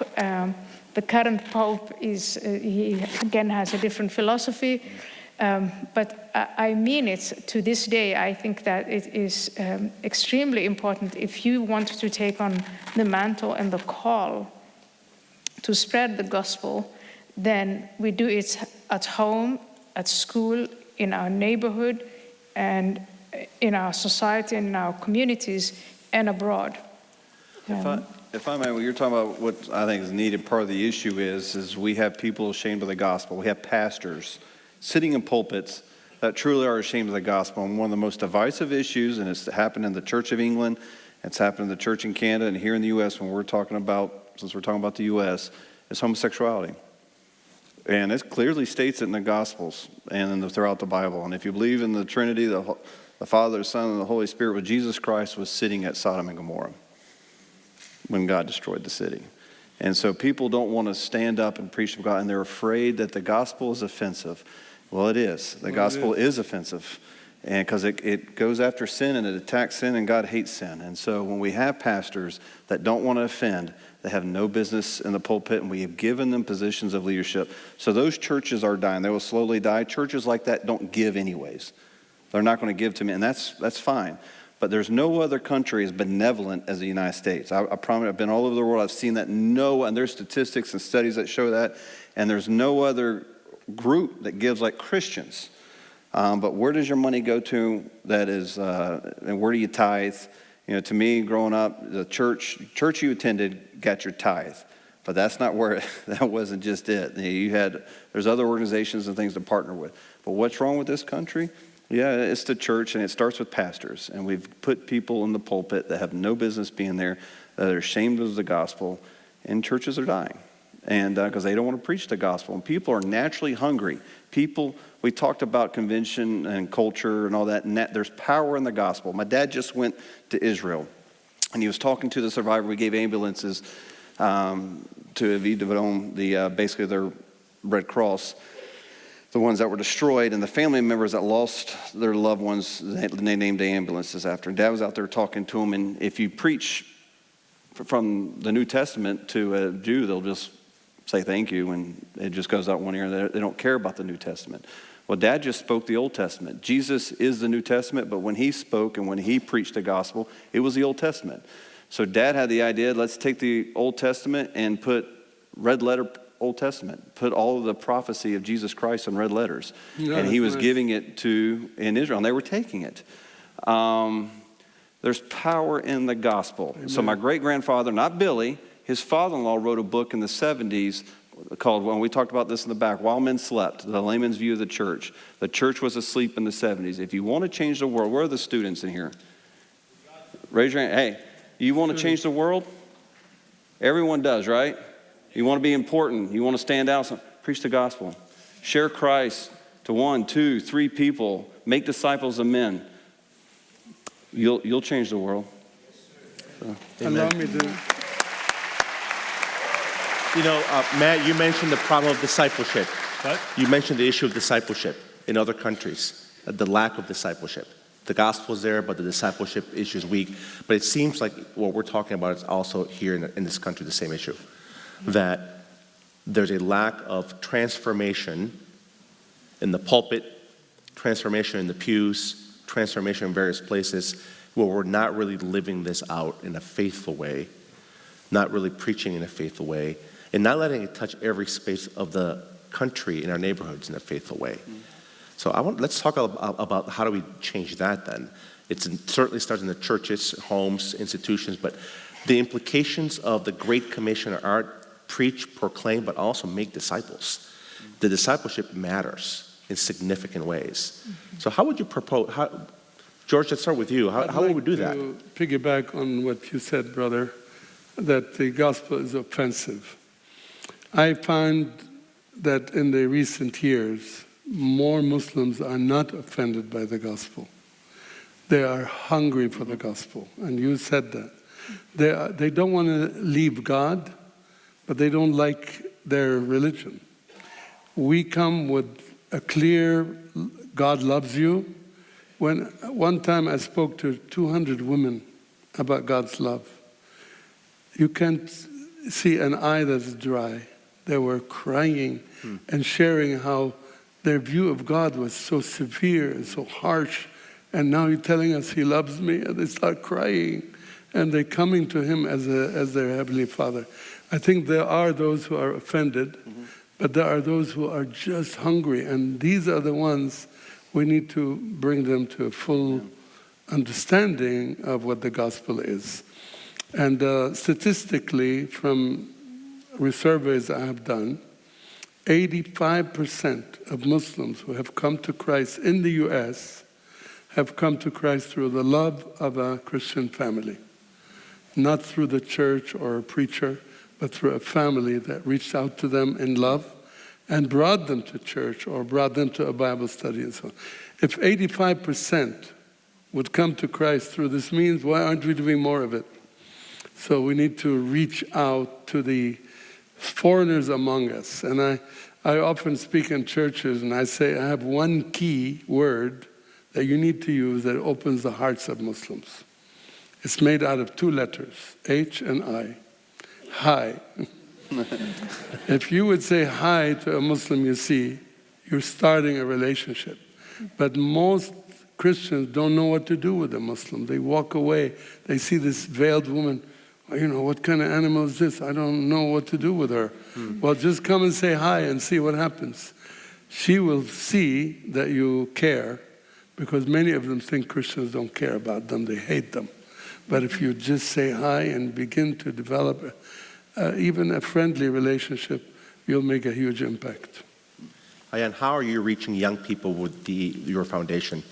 The current Pope he again has a different philosophy. But I mean it to this day. I think that it is extremely important if you want to take on the mantle and the call to spread the gospel, then we do it at home, at school, in our neighborhood, and in our society, and in our communities, and abroad. If I may, what you're talking about, what I think is needed, part of the issue is we have people ashamed of the gospel. We have pastors sitting in pulpits that truly are ashamed of the gospel. And one of the most divisive issues, and it's happened in the Church of England, it's happened in the church in Canada, and here in the U.S., since we're talking about the U.S., is homosexuality. And it clearly states it in the Gospels and throughout the Bible. And if you believe in the Trinity, the Father, the Son, and the Holy Spirit, well, Jesus Christ was sitting at Sodom and Gomorrah when God destroyed the city. And so people don't want to stand up and preach to God, and they're afraid that the gospel is offensive. Well, it is. The gospel is offensive, and because it goes after sin and it attacks sin, and God hates sin. And so when we have pastors that don't want to offend, they have no business in the pulpit, and we have given them positions of leadership. So those churches are dying. They will slowly die. Churches like that don't give anyways. They're not going to give to me, and that's fine. But there's no other country as benevolent as the United States. I promise, I've been all over the world. I've seen that. And there's statistics and studies that show that. And there's no other group that gives like Christians. But where does your money go to? That is, and where do you tithe? You know, to me, growing up, the church you attended got your tithe. But that's not where, that wasn't just it. There's other organizations and things to partner with. But what's wrong with this country Yeah, it's the church, and it starts with pastors. And we've put people in the pulpit that have no business being there, that are ashamed of the gospel, and churches are dying. And because they don't want to preach the gospel. And people are naturally hungry. People, we talked about convention and culture and all that, and that there's power in the gospel. My dad just went to Israel, and he was talking to the survivor. We gave ambulances to Vie de Vendôme, basically their Red Cross, the ones that were destroyed, and the family members that lost their loved ones, they named the ambulances after. And Dad was out there talking to them, and if you preach from the New Testament to a Jew, they'll just say thank you, and it just goes out one ear, and they don't care about the New Testament. Well, Dad just spoke the Old Testament. Jesus is the New Testament, but when he spoke and when he preached the gospel, it was the Old Testament. So Dad had the idea, let's take the Old Testament and put red letter Old Testament, put all of the prophecy of Jesus Christ in red letters. Yeah, and he was nice. giving it to in Israel, and they were taking it. There's power in the gospel. Amen. So my great-grandfather, not Billy, his father-in-law wrote a book in the 70s called, when we talked about this in the back, While Men Slept, the layman's view of the church. The church was asleep in the 70s. If you want to change the world, where are the students in here? Raise your hand. Hey, you want to change the world? Everyone does, right? You want to be important. You want to stand out. So preach the gospel. Share Christ to 1, 2, 3 people. Make disciples of men. You'll change the world. So. Allow me to. You know, Matt, you mentioned the problem of discipleship. What? You mentioned the issue of discipleship in other countries, the lack of discipleship. The gospel is there, but the discipleship issue is weak. But it seems like what we're talking about is also here in this country the same issue, that there's a lack of transformation in the pulpit, transformation in the pews, transformation in various places where we're not really living this out in a faithful way, not really preaching in a faithful way, and not letting it touch every space of the country in our neighborhoods in a faithful way. So let's talk about how do we change that then. It certainly starts in the churches, homes, institutions, but the implications of the Great Commission are preach, proclaim, but also make disciples. The discipleship matters in significant ways. So how would you propose, George, let's start with you. How would we do that? I'd like to piggyback on what you said, brother, that the gospel is offensive. I find that in the recent years, more Muslims are not offended by the gospel. They are hungry for the gospel, and you said that. They don't want to leave God, but they don't like their religion. We come with a clear, God loves you. When one time I spoke to 200 women about God's love, you can't see an eye that's dry. They were crying and sharing how their view of God was so severe and so harsh. And now you're telling us he loves me, and they start crying. And they're coming to him as their Heavenly Father. I think there are those who are offended, but there are those who are just hungry. And these are the ones we need to bring them to a full understanding of what the gospel is. And statistically, from surveys I have done, 85% of Muslims who have come to Christ in the U.S. have come to Christ through the love of a Christian family. Not through the church or a preacher, but through a family that reached out to them in love and brought them to church or brought them to a Bible study and so on. If 85% would come to Christ through this means, why aren't we doing more of it? So we need to reach out to the foreigners among us. And I often speak in churches and I say, I have one key word that you need to use that opens the hearts of Muslims. It's made out of 2 letters, H and I. Hi. If you would say hi to a Muslim you see, you're starting a relationship. But most Christians don't know what to do with a Muslim. They walk away. They see this veiled woman. What kind of animal is this? I don't know what to do with her. Well, just come and say hi and see what happens. She will see that you care, because many of them think Christians don't care about them. They hate them. But if you just say hi and begin to develop even a friendly relationship, you'll make a huge impact. And how are you reaching young people with your foundation?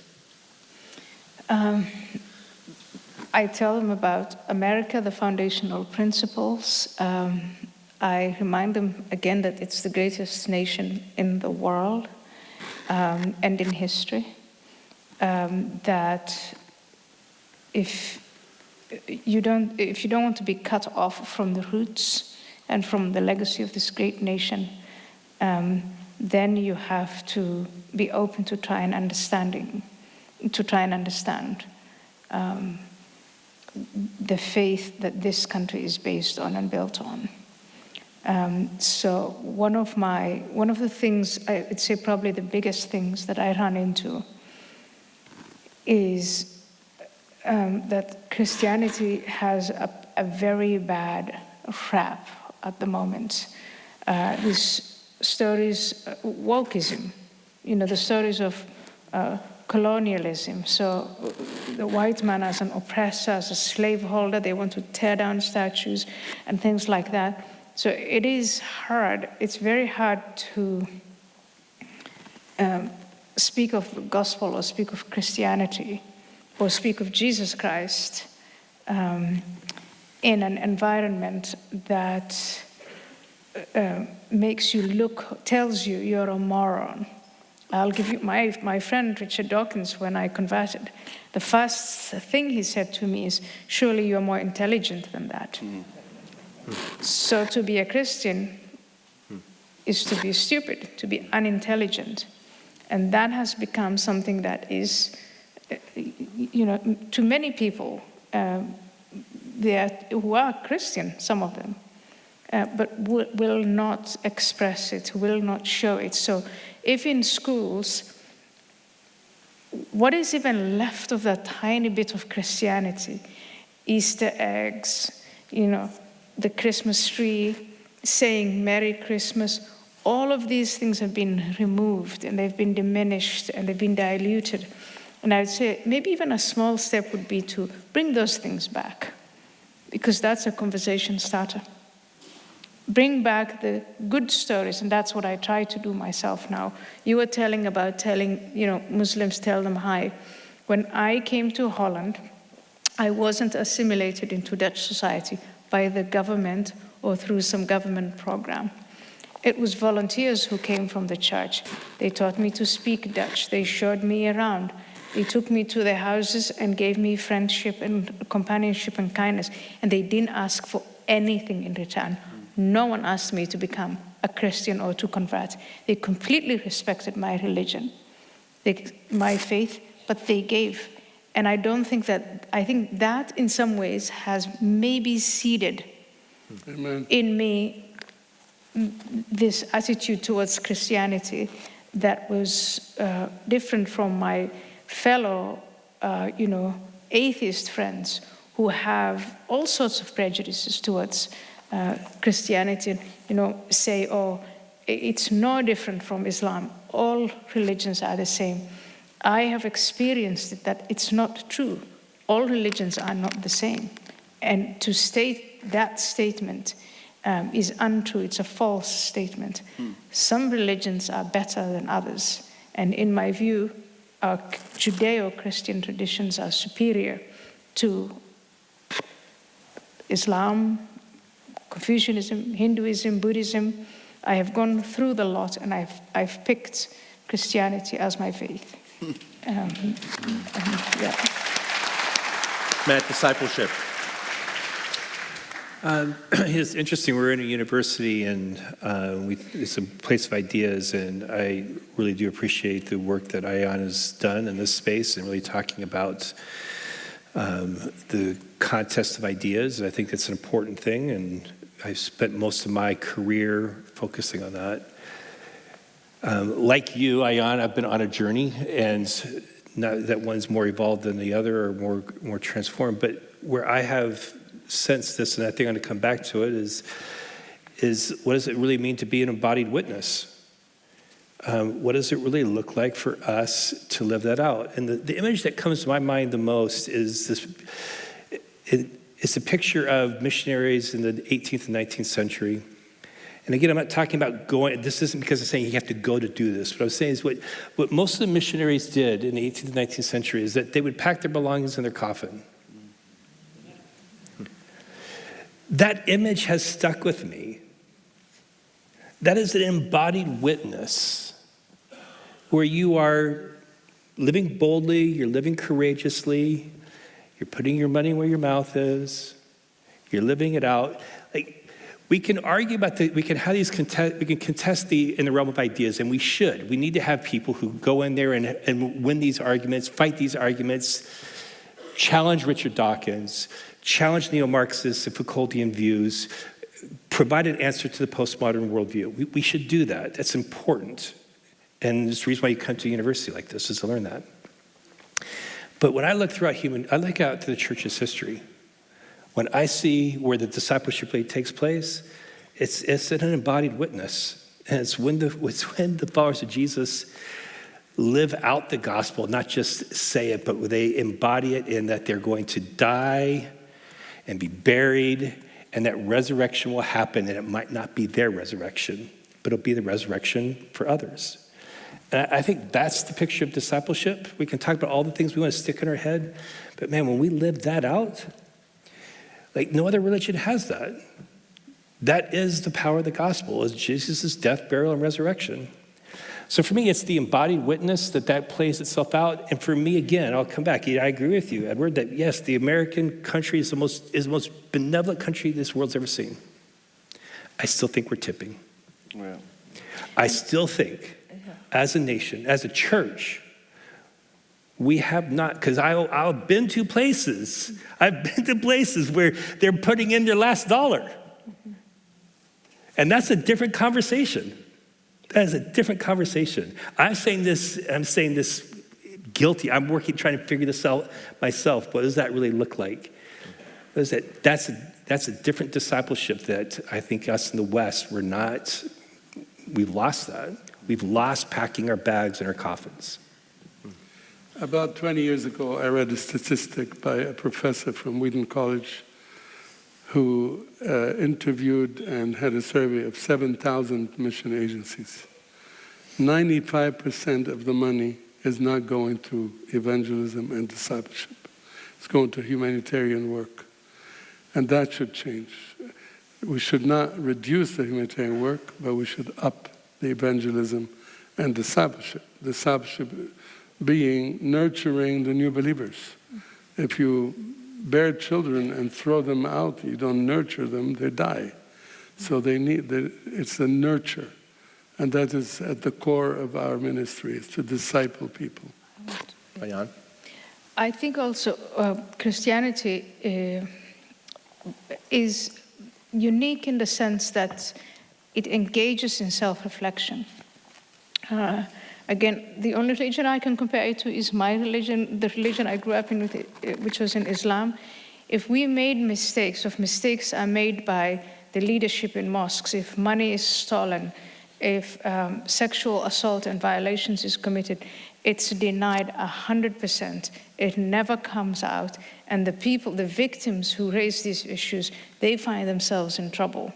I tell them about America, the foundational principles. I remind them again that it's the greatest nation in the world and in history. That if you don't want to be cut off from the roots and from the legacy of this great nation, then you have to be open to try and understand the faith that this country is based on and built on. So one of the things, I would say probably the biggest things that I run into is that Christianity has a very bad rap at the moment. These stories, wokeism, the stories of colonialism. So the white man as an oppressor, as a slaveholder, they want to tear down statues and things like that. So it is hard. It's very hard to speak of the gospel or speak of Christianity or speak of Jesus Christ in an environment that tells you you're a moron. I'll give you my friend Richard Dawkins, when I converted, the first thing he said to me is, surely you're more intelligent than that. So to be a Christian is to be stupid, to be unintelligent. And that has become something that is, to many people, who are Christian, some of them, but will not express it, will not show it. So if in schools, what is even left of that tiny bit of Christianity, Easter eggs, the Christmas tree, saying Merry Christmas, all of these things have been removed and they've been diminished and they've been diluted. And I would say maybe even a small step would be to bring those things back, because that's a conversation starter. Bring back the good stories, and that's what I try to do myself now. You were telling, Muslims tell them hi. When I came to Holland, I wasn't assimilated into Dutch society by the government or through some government program. It was volunteers who came from the church. They taught me to speak Dutch. They showed me around. They took me to their houses and gave me friendship and companionship and kindness. And they didn't ask for anything in return. No one asked me to become a Christian or to convert. They completely respected my religion, my faith, but they gave. And I think that in some ways has maybe seeded in me this attitude towards Christianity that was different from my fellow, atheist friends who have all sorts of prejudices towards Christianity, say, oh, it's no different from Islam. All religions are the same. I have experienced it that it's not true. All religions are not the same. And to state that statement is untrue. It's a false statement. Some religions are better than others. And in my view, our Judeo-Christian traditions are superior to Islam, Confucianism, Hinduism, Buddhism. I have gone through the lot, and I've picked Christianity as my faith. Matt, discipleship. It's interesting. We're in a university, and it's a place of ideas, and I really do appreciate the work that Ayan has done in this space and really talking about the contest of ideas. I think that's an important thing, and I've spent most of my career focusing on that. Like you, Ayan, I've been on a journey, and not that one's more evolved than the other or more transformed, but where I have sensed this, and I think I'm going to come back to it, is what does it really mean to be an embodied witness? What does it really look like for us to live that out? And the image that comes to my mind the most is this. It's a picture of missionaries in the 18th and 19th century, And again, I'm not talking about going, this isn't because I'm saying you have to go to do this. What I'm saying is what most of the missionaries did in the 18th and 19th century is that they would pack their belongings in their coffin. That image has stuck with me. That is an embodied witness where you are living boldly, you're living courageously, you're putting your money where your mouth is, you're living it out. Like, we can argue about we can have these we can contest in the realm of ideas, and we should. We need to have people who go in there and win these arguments, fight these arguments, challenge Richard Dawkins, challenge neo-Marxist and Foucauldian views, provide an answer to the postmodern worldview. We should do that. That's important. And there's the reason why you come to a university like this, is to learn that. But when I look throughout I look out to the church's history. When I see where the discipleship really takes place, it's an embodied witness. And it's when the followers of Jesus live out the gospel, not just say it, but they embody it in that they're going to die and be buried, and that resurrection will happen, and it might not be their resurrection, but it'll be the resurrection for others. And I think that's the picture of discipleship. We can talk about all the things we want to stick in our head, but man, when we live that out, like no other religion has that. That is the power of the gospel, is Jesus' death, burial, and resurrection. So for me, it's the embodied witness that plays itself out. And for me, again, I'll come back. I agree with you, Edward, that yes, the American country is the most benevolent country this world's ever seen. I still think we're tipping. Well. I still think, as a nation, as a church, we have not, because I've been to places where they're putting in their last dollar. And that's a different conversation. That is a different conversation. I'm saying this guilty. I'm trying to figure this out myself. What does that really look like? That's a different discipleship that I think us in the West, we've lost that. We've lost packing our bags in our coffins. About 20 years ago, I read a statistic by a professor from Wheaton College who interviewed and had a survey of 7,000 mission agencies. 95% of the money is not going to evangelism and discipleship. It's going to humanitarian work. And that should change. We should not reduce the humanitarian work, but we should up the evangelism and discipleship. Discipleship being nurturing the new believers. If you bear children and throw them out, you don't nurture them, they die. So it's a nurture. And that is at the core of our ministry, is to disciple people. Ayan? I think also Christianity is unique in the sense that it engages in self-reflection. Again, the only religion I can compare it to is my religion, the religion I grew up in, which was in Islam. If we made mistakes, if mistakes are made by the leadership in mosques, if money is stolen, if sexual assault and violations is committed, it's denied 100%. It never comes out. And the people, the victims who raise these issues, they find themselves in trouble.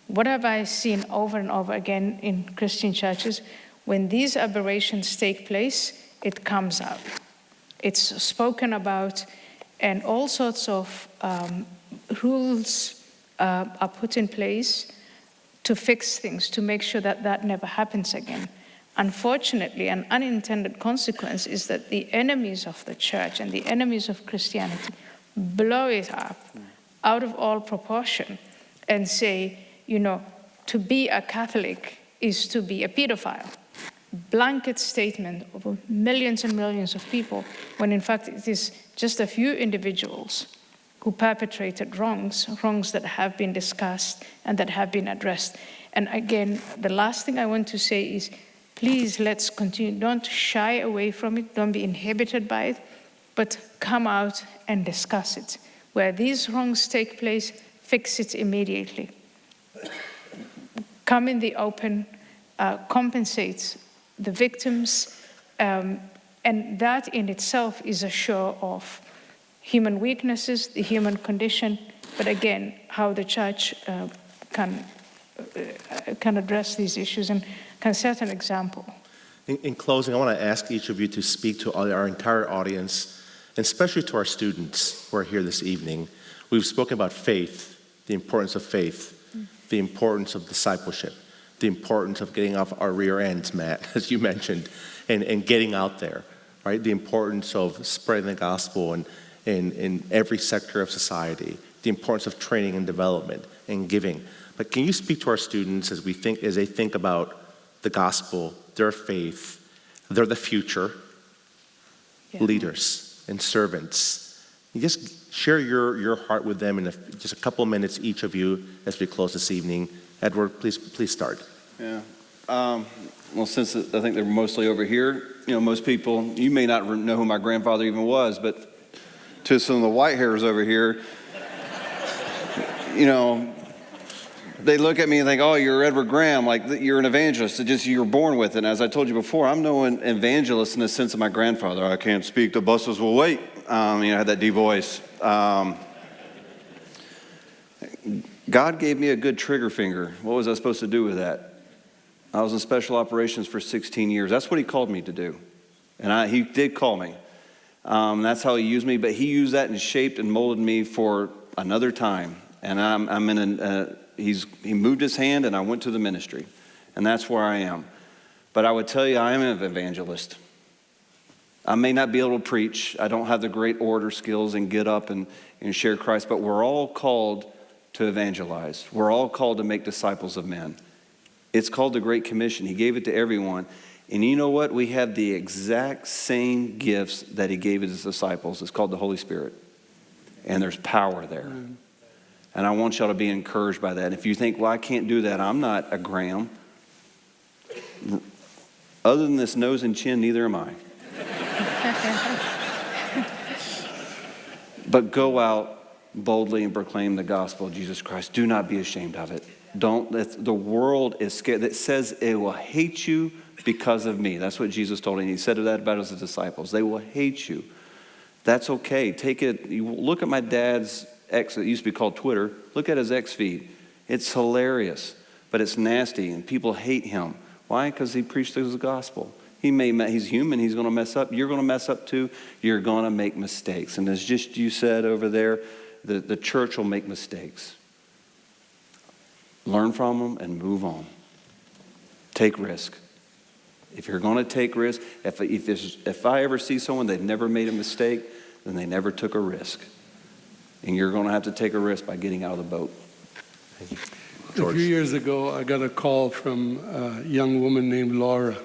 What have I seen over and over again in Christian churches? When these aberrations take place, it comes out. It's spoken about, and all sorts of rules are put in place to fix things, to make sure that that never happens again. Unfortunately, an unintended consequence is that the enemies of the church and the enemies of Christianity blow it up out of all proportion and say, to be a Catholic is to be a pedophile. Blanket statement over millions and millions of people, when in fact it is just a few individuals who perpetrated wrongs that have been discussed and that have been addressed. And again, the last thing I want to say is, please, let's continue. Don't shy away from it. Don't be inhibited by it, but come out and discuss it. Where these wrongs take place, fix it immediately. Come in the open, compensate the victims, and that in itself is a show of human weaknesses, the human condition, but again, how the church can can address these issues and can set an example. In closing, I want to ask each of you to speak to our entire audience, and especially to our students who are here this evening. We've spoken about faith, the importance of faith, the importance of discipleship, the importance of getting off our rear ends, Matt, as you mentioned, and getting out there, right? The importance of spreading the gospel in every sector of society, the importance of training and development and giving. But can you speak to our students as they think about the gospel, their faith, they're the future, leaders and servants. You just share your heart with them in just a couple of minutes, each of you, as we close this evening. Edward, please start. Yeah. Well, since I think they're mostly over here, most people, you may not know who my grandfather even was, but to some of the white hairs over here, they look at me and think, oh, you're Edward Graham, like you're an evangelist. You're born with it. And as I told you before, I'm no evangelist in the sense of my grandfather. I can't speak, the buses will wait. I had that deep voice. God gave me a good trigger finger. What was I supposed to do with that? I was in special operations for 16 years. That's what he called me to do. And he did call me. That's how he used me. But he used that and shaped and molded me for another time. And he moved his hand and I went to the ministry. And that's where I am. But I would tell you, I am an evangelist. I may not be able to preach. I don't have the great orator skills and get up and share Christ. But we're all called to evangelize. We're all called to make disciples of men. It's called the Great Commission. He gave it to everyone. And you know what? We have the exact same gifts that he gave his disciples. It's called the Holy Spirit. And there's power there. And I want y'all to be encouraged by that. If you think, well, I can't do that, I'm not a Graham. Other than this nose and chin, neither am I. But go out boldly and proclaim the gospel of Jesus Christ. Do not be ashamed of it. The world is scared. It says it will hate you because of me. That's what Jesus told him. He said that about his disciples. They will hate you. That's okay. Take it. You look at my dad's X, it used to be called Twitter. Look at his X feed. It's hilarious, but it's nasty, and people hate him. Why? Because he preached the gospel. He's human. He's going to mess up. You're going to mess up too. You're going to make mistakes. And as just you said over there, the church will make mistakes. Learn from them and move on. Take risk. If you're going to take risk, if I ever see someone that never made a mistake, then they never took a risk. And you're going to have to take a risk by getting out of the boat. Thank you. A few years ago, I got a call from a young woman named Laura.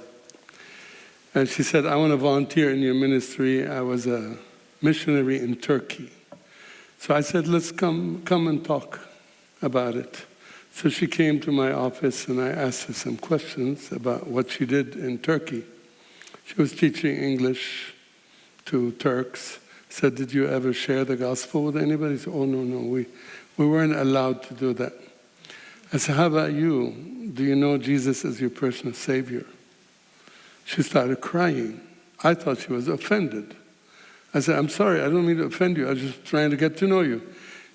And she said, I want to volunteer in your ministry. I was a missionary in Turkey. So I said, let's come and talk about it. So she came to my office and I asked her some questions about what she did in Turkey. She was teaching English to Turks. I said, did you ever share the gospel with anybody? She said, oh, no, we weren't allowed to do that. I said, how about you? Do you know Jesus as your personal Savior? She started crying. I thought she was offended. I said, I'm sorry, I don't mean to offend you. I was just trying to get to know you.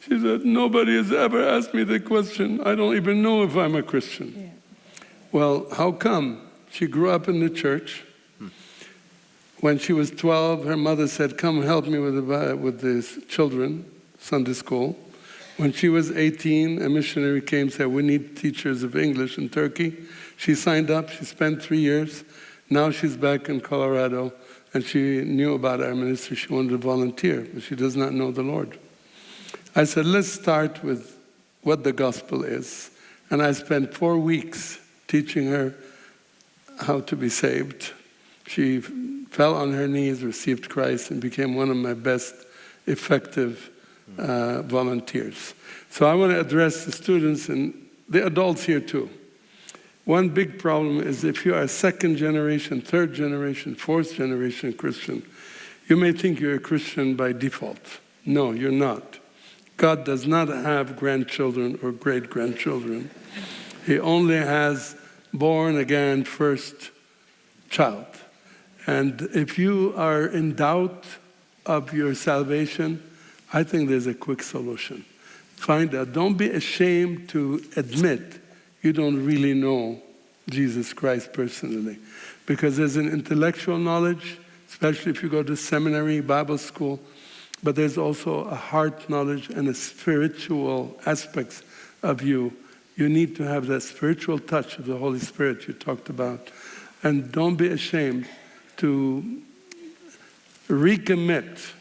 She said, nobody has ever asked me the question. I don't even know if I'm a Christian. Yeah. Well, how come? She grew up in the church. When she was 12, her mother said, come help me with these children, Sunday school. When she was 18, a missionary came and said, we need teachers of English in Turkey. She signed up. She spent 3 years. Now she's back in Colorado, and she knew about our ministry. She wanted to volunteer, but she does not know the Lord. I said, let's start with what the gospel is. And I spent 4 weeks teaching her how to be saved. She fell on her knees, received Christ, and became one of my best effective volunteers. So I want to address the students and the adults here too. One big problem is if you are a second generation, third generation, fourth generation Christian, you may think you're a Christian by default. No, you're not. God does not have grandchildren or great-grandchildren. He only has born-again first child. And if you are in doubt of your salvation, I think there's a quick solution. Find out. Don't be ashamed to admit you don't really know Jesus Christ personally. Because there's an intellectual knowledge, especially if you go to seminary, Bible school, but there's also a heart knowledge and a spiritual aspects of you. You need to have that spiritual touch of the Holy Spirit you talked about. And don't be ashamed to recommit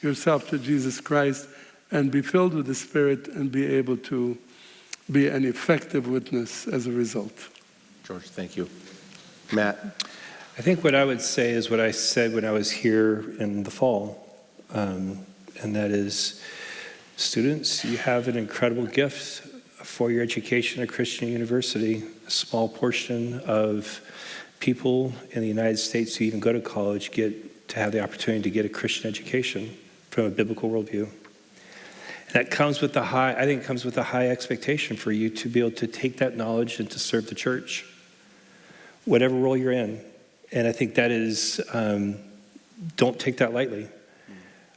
yourself to Jesus Christ and be filled with the Spirit and be able to be an effective witness as a result. George, thank you. Matt? I think what I would say is what I said when I was here in the fall, and that is, students, you have an incredible gift for your education at Christian University. A small portion of people in the United States who even go to college get to have the opportunity to get a Christian education from a biblical worldview. And that comes with I think it comes with a high expectation for you to be able to take that knowledge and to serve the church, whatever role you're in. And I think that is, don't take that lightly.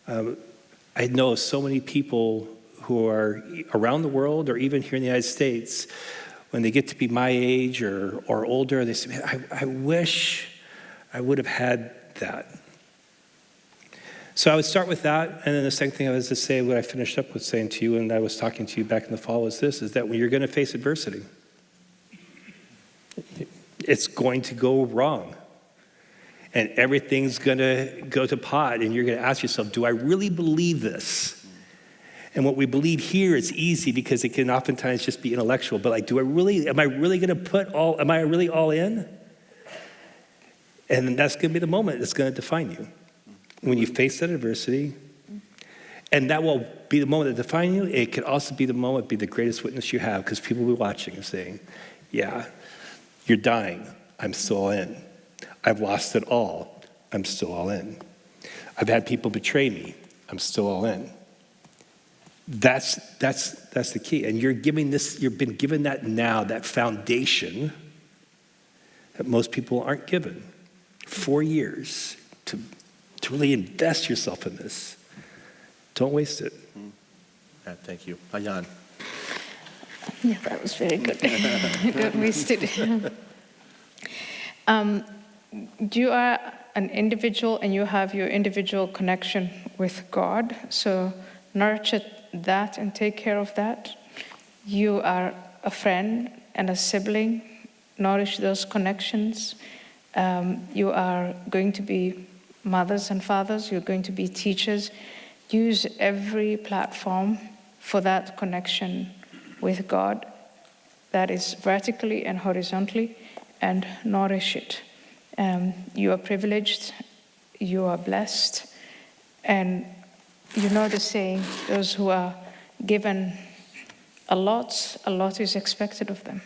I know of so many people who are around the world or even here in the United States, when they get to be my age or older, they say, man, I wish I would have had that. So I would start with that, and then the second thing I was to say, what I finished up with saying to you, and I was talking to you back in the fall, is this, is that when you're going to face adversity, it's going to go wrong. And everything's going to go to pot, and you're going to ask yourself, do I really believe this? And what we believe here is easy because it can oftentimes just be intellectual, but like, am I really all in? And that's going to be the moment that's going to define you. When you face that adversity, and that will be the moment that defines you, it could also be the moment, be the greatest witness you have, because people will be watching and saying, yeah, you're dying, I'm still all in. I've lost it all, I'm still all in. I've had people betray me, I'm still all in. That's the key. And you've been given that now, that foundation that most people aren't given. 4 years to really invest yourself in this. Don't waste it. Thank you. Ayan. Yeah, that was very good. Don't waste it. You are an individual and you have your individual connection with God. So nurture that and take care of that. You are a friend and a sibling. Nourish those connections. You are going to be mothers and fathers. You're going to be teachers. Use every platform for that connection with God, that is vertically and horizontally, and nourish it. You are privileged, you are blessed, and you know the saying, those who are given a lot is expected of them.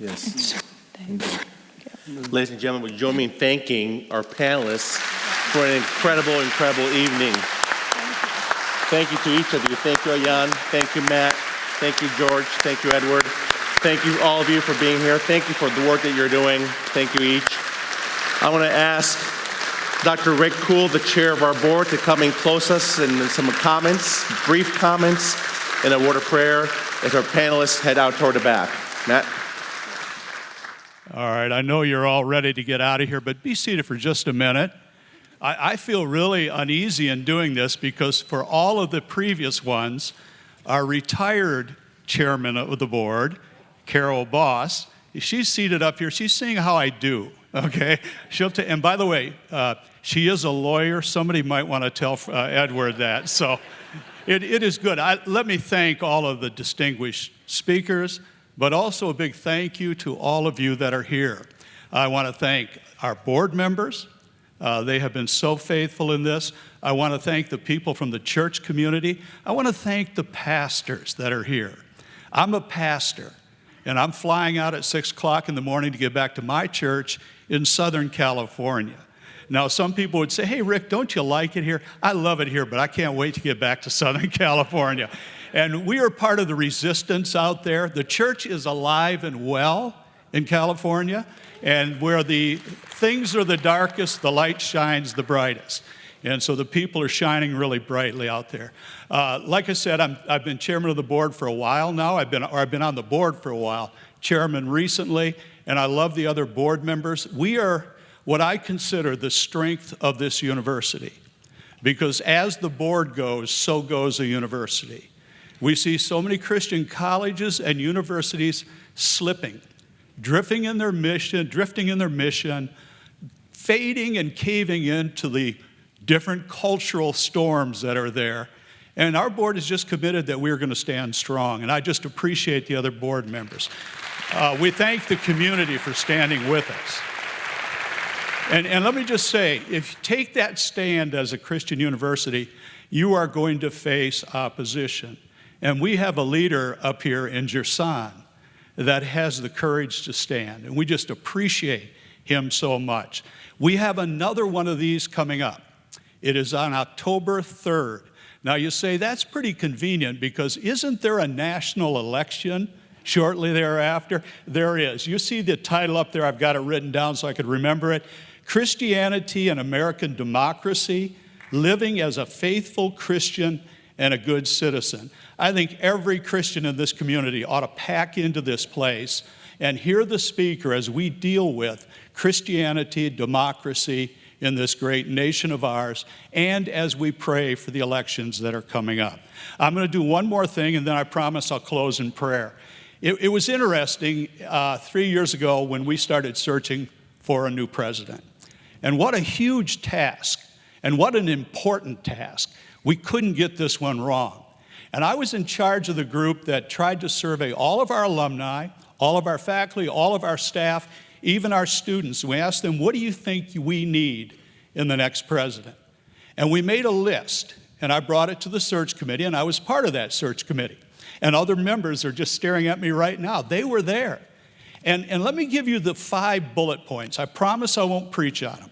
Yes. And so, Ladies and gentlemen, would you join me in thanking our panelists for an incredible evening. Thank you to each of you. Thank you, Ayan. Thank you, Matt. Thank you, George. Thank you, Edward. Thank you, all of you, for being here. Thank you for the work that you're doing. Thank you each. I want to ask Dr. Rick Kuhl, the chair of our board, to come and close us in some comments, brief comments, and a word of prayer as our panelists head out toward the back. Matt? All right, I know you're all ready to get out of here, but be seated for just a minute. I feel really uneasy in doing this because for all of the previous ones, our retired chairman of the board, Carol Boss, she's seated up here. She's seeing how I do, okay? And by the way, she is a lawyer. Somebody might want to tell Edward that. So it is good. Let me thank all of the distinguished speakers, but also a big thank you to all of you that are here. I want to thank our board members. They have been so faithful in this. I want to thank the people from the church community. I want to thank the pastors that are here. I'm a pastor, and I'm flying out at 6 o'clock in the morning to get back to my church in Southern California. Now, some people would say, hey, Rick, don't you like it here? I love it here, but I can't wait to get back to Southern California. And we are part of the resistance out there. The church is alive and well in California, and where the things are the darkest, the light shines the brightest. And so the people are shining really brightly out there. Like I said, I've been chairman of the board for a while now. I've been on the board for a while. chairman recently, and I love the other board members. We are what I consider the strength of this university, because as the board goes, so goes a university. We see so many Christian colleges and universities slipping, drifting in their mission, fading and caving into the different cultural storms that are there. And our board is just committed that we're going to stand strong, and I just appreciate the other board members. We thank the community for standing with us. And let me just say, if you take that stand as a Christian university, you are going to face opposition. And we have a leader up here in Gerson that has the courage to stand, and we just appreciate him so much. We have another one of these coming up. It is on October 3rd. Now you say, that's pretty convenient, because isn't there a national election shortly thereafter? There is. You see the title up there, I've got it written down so I could remember it. Christianity and American Democracy, Living as a Faithful Christian and a Good Citizen. I think every Christian in this community ought to pack into this place and hear the speaker as we deal with Christianity, democracy in this great nation of ours, and as we pray for the elections that are coming up. I'm going to do one more thing, and then I promise I'll close in prayer. It was interesting 3 years ago when we started searching for a new president. And what a huge task, and what an important task. We couldn't get this one wrong. And I was in charge of the group that tried to survey all of our alumni, all of our faculty, all of our staff, even our students. We asked them, what do you think we need in the next president? And we made a list, and I brought it to the search committee, and I was part of that search committee. And other members are just staring at me right now. They were there. And let me give you the 5 bullet points. I promise I won't preach on them.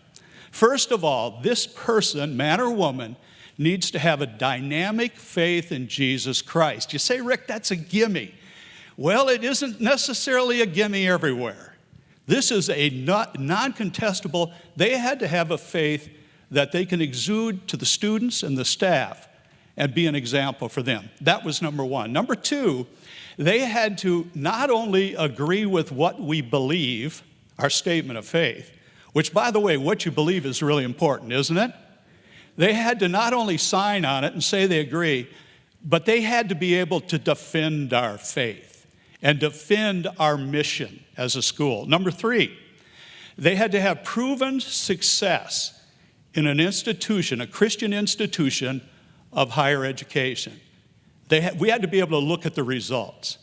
First of all, this person, man or woman, needs to have a dynamic faith in Jesus Christ. You say, Rick, that's a gimme. Well, it isn't necessarily a gimme everywhere. This is a non-contestable. They had to have a faith that they can exude to the students and the staff and be an example for them. That was number 1. Number 2, they had to not only agree with what we believe, our statement of faith, which, by the way, what you believe is really important, isn't it? They had to not only sign on it and say they agree, but they had to be able to defend our faith and defend our mission as a school. Number 3, they had to have proven success in an institution, a Christian institution of higher education. We had to be able to look at the results.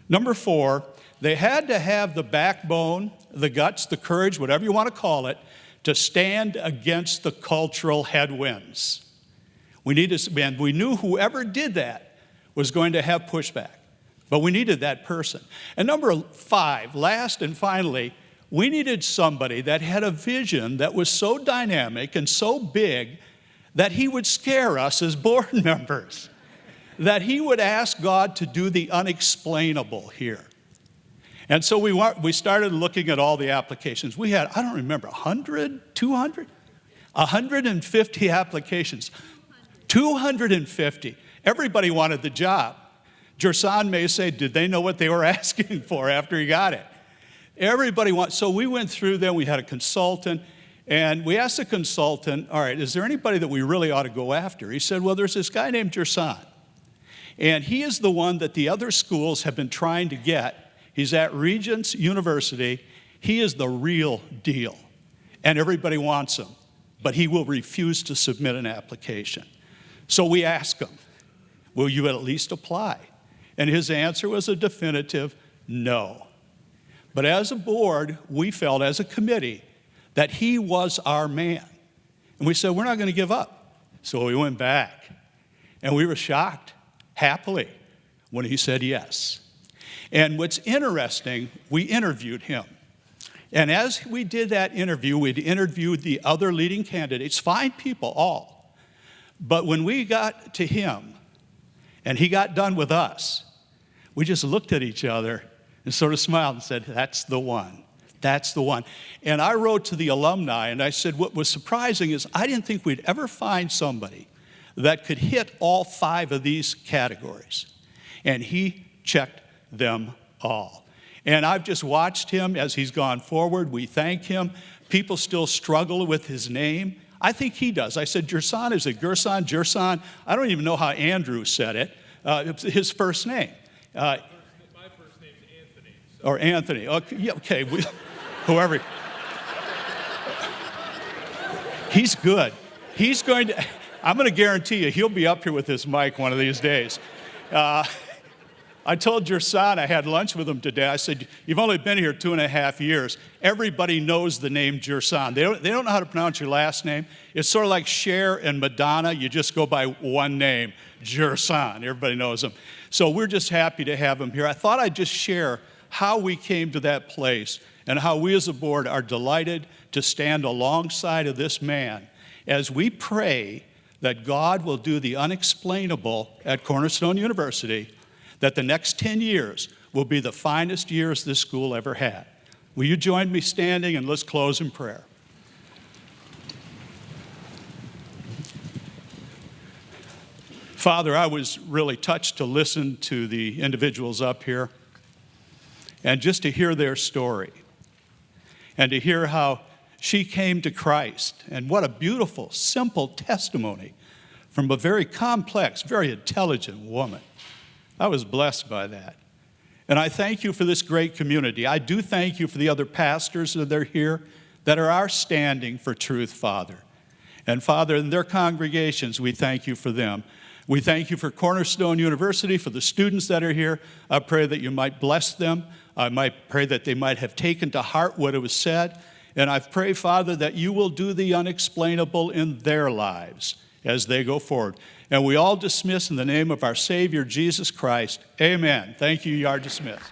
Number 4, they had to have the backbone, the guts, the courage, whatever you want to call it, to stand against the cultural headwinds. We knew whoever did that was going to have pushback, but we needed that person. And number 5, last and finally, we needed somebody that had a vision that was so dynamic and so big that he would scare us as board members, that he would ask God to do the unexplainable here. And so we started looking at all the applications. We had, I don't remember, 100, 200? 150 applications. 250. Everybody wanted the job. Gerson may say, did they know what they were asking for after he got it? Everybody wanted, so we went through them. We had a consultant, and we asked the consultant, all right, is there anybody that we really ought to go after? He said, well, there's this guy named Gerson, and he is the one that the other schools have been trying to get. He's at Regents University. He is the real deal, and everybody wants him, but he will refuse to submit an application. So we asked him, will you at least apply? And his answer was a definitive no. But as a board, we felt as a committee that he was our man. And we said, we're not going to give up. So we went back, and we were shocked, happily, when he said yes. And what's interesting, we interviewed him. And as we did that interview, we'd interviewed the other leading candidates, fine people all. But when we got to him and he got done with us, we just looked at each other and sort of smiled and said, that's the one. That's the one. And I wrote to the alumni and I said, what was surprising is I didn't think we'd ever find somebody that could hit all 5 of these categories. And he checked them all. And I've just watched him as he's gone forward. We thank him. People still struggle with his name. I think he does. I said, Gerson, is it Gerson? Gerson? I don't even know how Andrew said it. It's his first name. My first name's Anthony. Or Anthony. Okay, yeah, okay. Whoever. He's good. I'm going to guarantee you, he'll be up here with this mic one of these days. I told Gerson, I had lunch with him today. I said, you've only been here 2.5 years. Everybody knows the name Gerson. They don't know how to pronounce your last name. It's sort of like Cher and Madonna. You just go by one name, Gerson. Everybody knows him. So we're just happy to have him here. I thought I'd just share how we came to that place and how we as a board are delighted to stand alongside of this man as we pray that God will do the unexplainable at Cornerstone University, that the next 10 years will be the finest years this school ever had. Will you join me standing, and let's close in prayer. Father, I was really touched to listen to the individuals up here and just to hear their story and to hear how she came to Christ. And what a beautiful, simple testimony from a very complex, very intelligent woman. I was blessed by that. And I thank you for this great community. I do thank you for the other pastors that are here that are standing for truth, Father. And Father, in their congregations, we thank you for them. We thank you for Cornerstone University, for the students that are here. I pray that you might bless them. I might pray that they might have taken to heart what it was said. And I pray, Father, that you will do the unexplainable in their lives as they go forward. And we all dismiss in the name of our Savior, Jesus Christ. Amen. Thank you. You are dismissed.